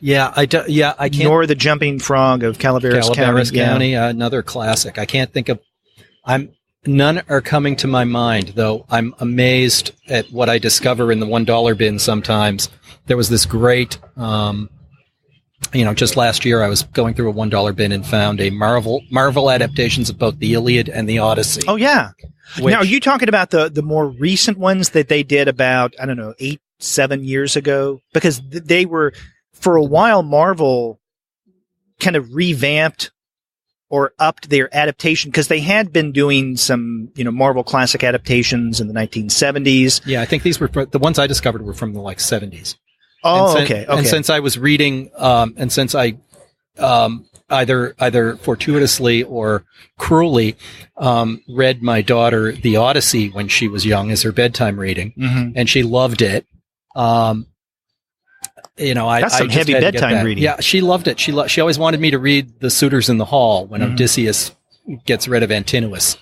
Yeah, I can't. Nor The Jumping Frog of Calaveras County, Yeah. another classic. I can't think of. None are coming to my mind, though. I'm amazed at what I discover in the $1 bin sometimes. There was this great, just last year I was going through a $1 bin and found a Marvel adaptations of both the Iliad and the Odyssey. Oh, yeah. Now, are you talking about the more recent ones that they did about, 8-7 years ago? Because they were, for a while, Marvel kind of revamped or upped their adaptation, because they had been doing some, Marvel classic adaptations in the 1970s. Yeah, I think these were the ones I discovered were from the 70s. Oh, okay. And since I was reading, and since I either fortuitously or cruelly read my daughter The Odyssey when she was young as her bedtime reading, and she loved it. That's some heavy bedtime reading. Yeah, she loved it. She always wanted me to read The Suitors in the Hall when Odysseus gets rid of Antinous.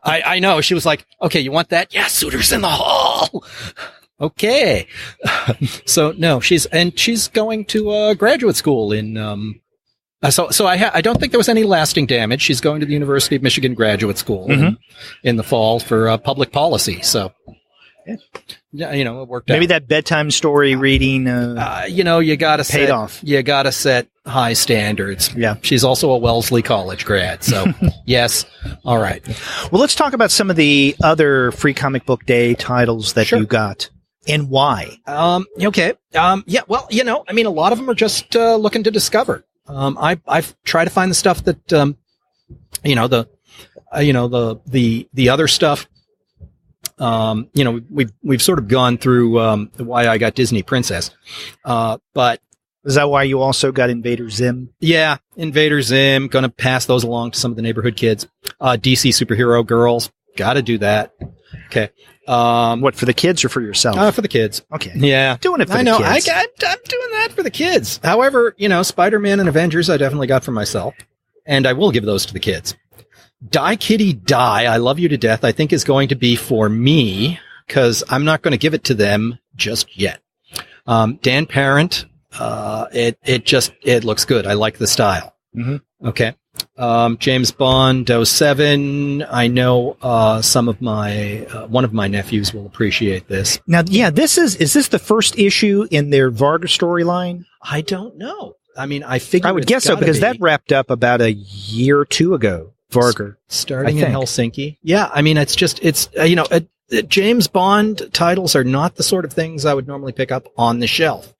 I know. She was like, okay, you want that? Yeah, Suitors in the Hall. Okay. So no, she's going to graduate school in, I don't think there was any lasting damage. She's going to the University of Michigan Graduate School in the fall for public policy. So, yeah, it worked out. Maybe that bedtime story reading, you gotta paid off. You gotta set high standards. Yeah. She's also a Wellesley College grad. So yes. All right. Well, let's talk about some of the other Free Comic Book Day titles that you got and why. Okay. Yeah. Well, a lot of them are just looking to discover. I've tried to find the stuff that, the other stuff. We've sort of gone through why I got Disney Princess, but is that why you also got Invader Zim? Yeah, Invader Zim. Going to pass those along to some of the neighborhood kids. DC Superhero Girls. Got to do that. Okay. What, for the kids or for yourself? For the kids. Okay. Yeah. Doing it for the kids. I'm doing that for the kids. However, Spider-Man and Avengers I definitely got for myself, and I will give those to the kids. Die Kitty Die, I Love You to Death, I think is going to be for me, because I'm not going to give it to them just yet. Dan Parent, it looks good. I like the style. Okay. James Bond 07. I know one of my nephews will appreciate this. Now, yeah, is this the first issue in their Varga storyline? I don't know. I mean, I would guess so, because that wrapped up about a year or two ago. Varga, starting in Helsinki. Yeah, I mean, it's James Bond titles are not the sort of things I would normally pick up on the shelf.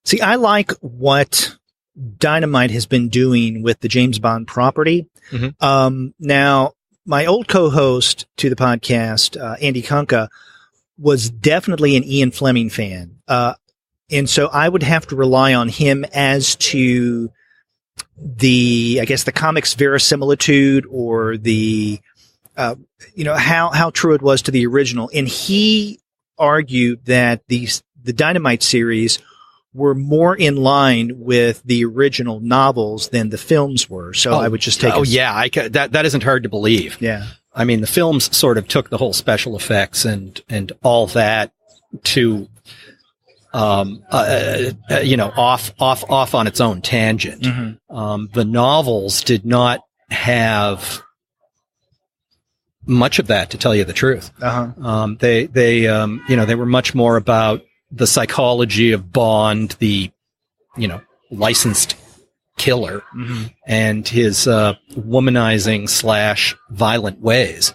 See, I like what Dynamite has been doing with the James Bond property. Now, my old co-host to the podcast, Andy Kunka, was definitely an Ian Fleming fan. And so I would have to rely on him as to the comics verisimilitude, or the, how true it was to the original. And he argued that the Dynamite series were more in line with the original novels than the films were. So I would just take that isn't hard to believe. Yeah. I mean, the films sort of took the whole special effects and all that to, off on its own tangent. The novels did not have much of that, to tell you the truth. They were much more about the psychology of Bond, the, licensed killer, and his womanizing / violent ways.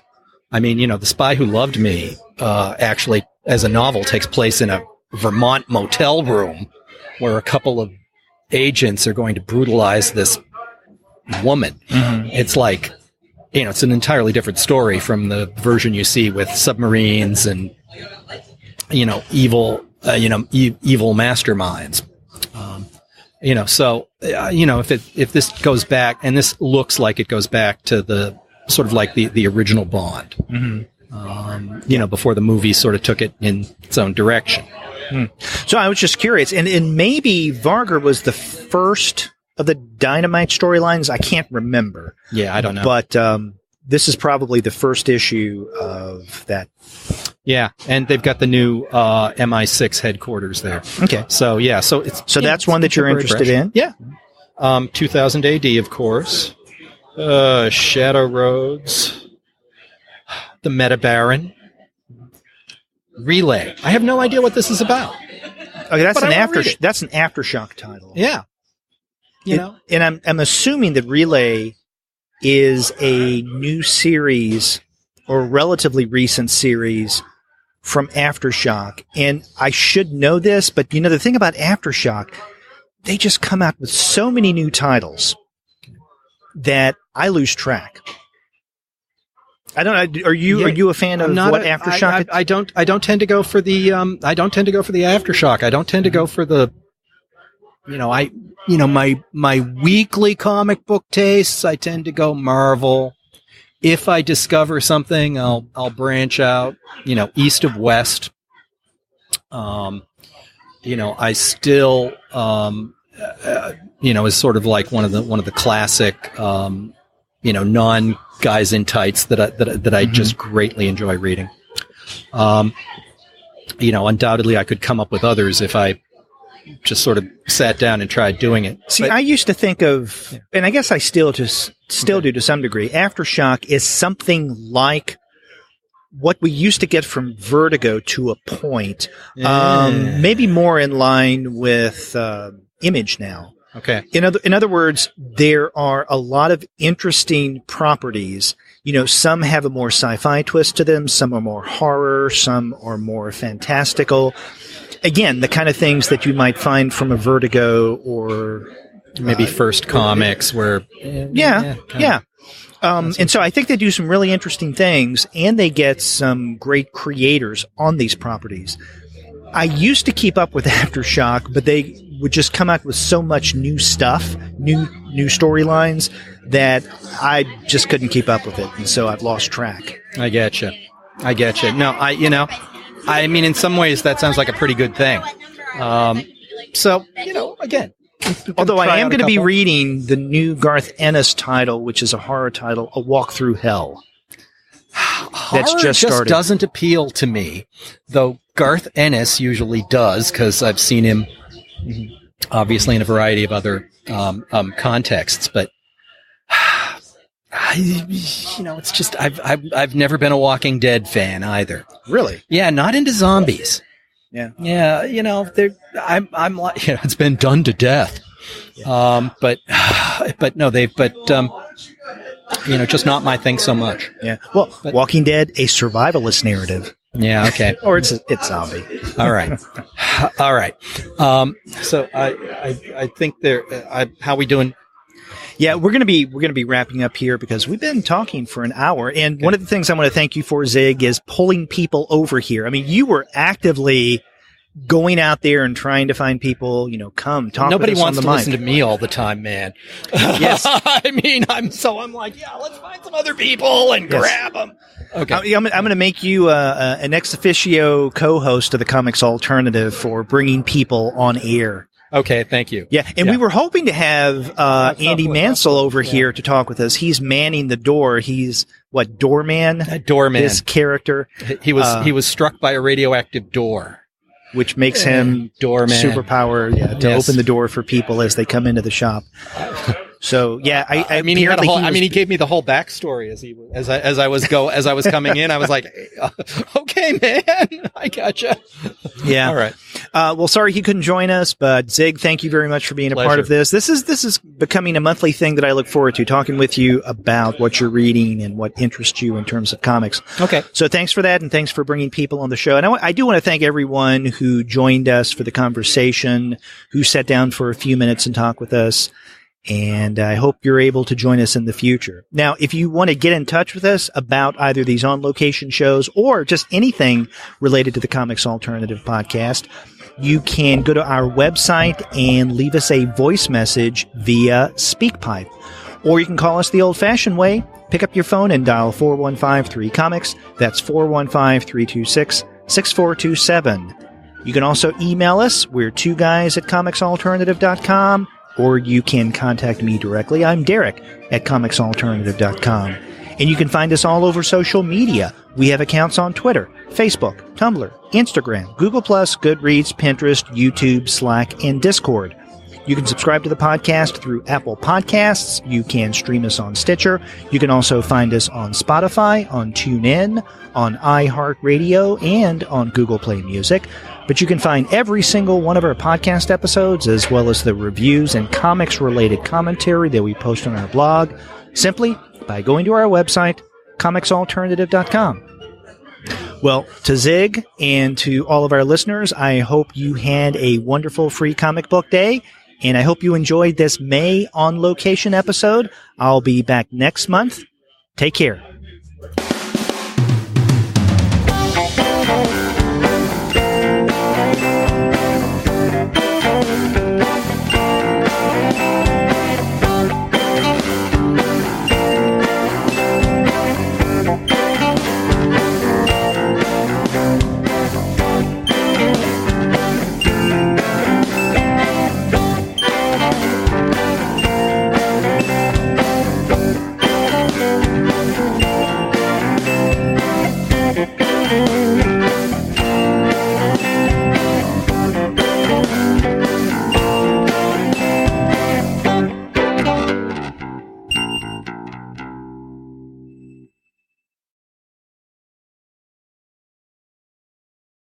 I mean, The Spy Who Loved Me actually, as a novel, takes place in a Vermont motel room where a couple of agents are going to brutalize this woman. It's like, it's an entirely different story from the version you see with submarines and, evil masterminds. If this goes back, and this looks like it goes back to the sort of like the original Bond, before the movie sort of took it in its own direction. So I was just curious, and maybe Varga was the first of the Dynamite storylines. I can't remember. Yeah, I don't know. But this is probably the first issue of that. Yeah, and they've got the new MI6 headquarters there. Okay. So that's one that you're interested in? Yeah. 2000 AD, of course. Shadow Roads. The Meta Baron. Relay. I have no idea what this is about. Okay, that's an Aftershock title. Yeah. And I'm assuming that Relay is a new series or relatively recent series from Aftershock. And I should know this, but the thing about Aftershock, they just come out with so many new titles that I lose track. I don't know. Are you a fan of what Aftershock? I don't tend to go for the Aftershock. I don't tend to go for the my weekly comic book tastes. I tend to go Marvel. If I discover something, I'll branch out, east of west. I still is sort of like one of the classic non guys in tights that I just greatly enjoy reading. Undoubtedly I could come up with others if I just sort of sat down and tried doing it. See, I used to think of, and I guess I still do to some degree, Aftershock is something like what we used to get from Vertigo to a point, maybe more in line with Image now. Okay. In other words, there are a lot of interesting properties. Some have a more sci-fi twist to them, some are more horror, some are more fantastical. Again, the kind of things that you might find from a Vertigo or maybe First Comics, where and so I think they do some really interesting things, and they get some great creators on these properties. I used to keep up with Aftershock, but they would just come out with so much new stuff, new storylines, that I just couldn't keep up with it, and so I've lost track. I get you. No, I mean, in some ways, that sounds like a pretty good thing. Again. Although I am going to be reading the new Garth Ennis title, which is a horror title, A Walk Through Hell. That's just started. Doesn't appeal to me, though Garth Ennis usually does, because I've seen him obviously in a variety of other contexts. But it's just I've never been a Walking Dead fan either. Really? Yeah, not into zombies. Yeah. I'm like, it's been done to death. Yeah. But just not my thing so much. Yeah. Well, Walking Dead, a survivalist narrative. Yeah. Okay. Or it's zombie. All right. So I think how we doing? Yeah, we're gonna be wrapping up here because we've been talking for an hour, and one of the things I want to thank you for, Zig, is pulling people over here. I mean, you were actively going out there and trying to find people, come talk. Nobody with us wants on the to mic. listen to me all the time, man. Yes, I mean, I'm like, let's find some other people and grab them. Okay, I'm going to make you an ex officio co-host of the Comics Alternative for bringing people on air. Okay, thank you. Yeah, and we were hoping to have Andy Mansell over here to talk with us. He's manning the door. He's doorman? Doorman. This character. He was struck by a radioactive door, which makes him doorman superpower to open the door for people as they come into the shop. So I mean, he gave me the whole backstory as I was coming in. I was like, okay, man, I gotcha. Yeah. All right. Well, sorry he couldn't join us, but Zig, thank you very much for being a part of this. This is becoming a monthly thing that I look forward to, talking with you about what you're reading and what interests you in terms of comics. Okay. So thanks for that, and thanks for bringing people on the show. And I do want to thank everyone who joined us for the conversation, who sat down for a few minutes and talked with us. And I hope you're able to join us in the future. Now, if you want to get in touch with us about either these on-location shows or just anything related to the Comics Alternative podcast, you can go to our website and leave us a voice message via SpeakPipe. Or you can call us the old-fashioned way. Pick up your phone and dial 4153-COMICS. That's 415-326-6427. You can also email us. We're 2guys@comicsalternative.com. Or you can contact me directly. I'm Derek at comicsalternative.com. And you can find us all over social media. We have accounts on Twitter, Facebook, Tumblr, Instagram, Google+, Goodreads, Pinterest, YouTube, Slack, and Discord. You can subscribe to the podcast through Apple Podcasts. You can stream us on Stitcher. You can also find us on Spotify, on TuneIn, on iHeartRadio, and on Google Play Music. But you can find every single one of our podcast episodes, as well as the reviews and comics-related commentary that we post on our blog, simply by going to our website, comicsalternative.com. Well, to Zig and to all of our listeners, I hope you had a wonderful free comic book day, and I hope you enjoyed this May On Location episode. I'll be back next month. Take care.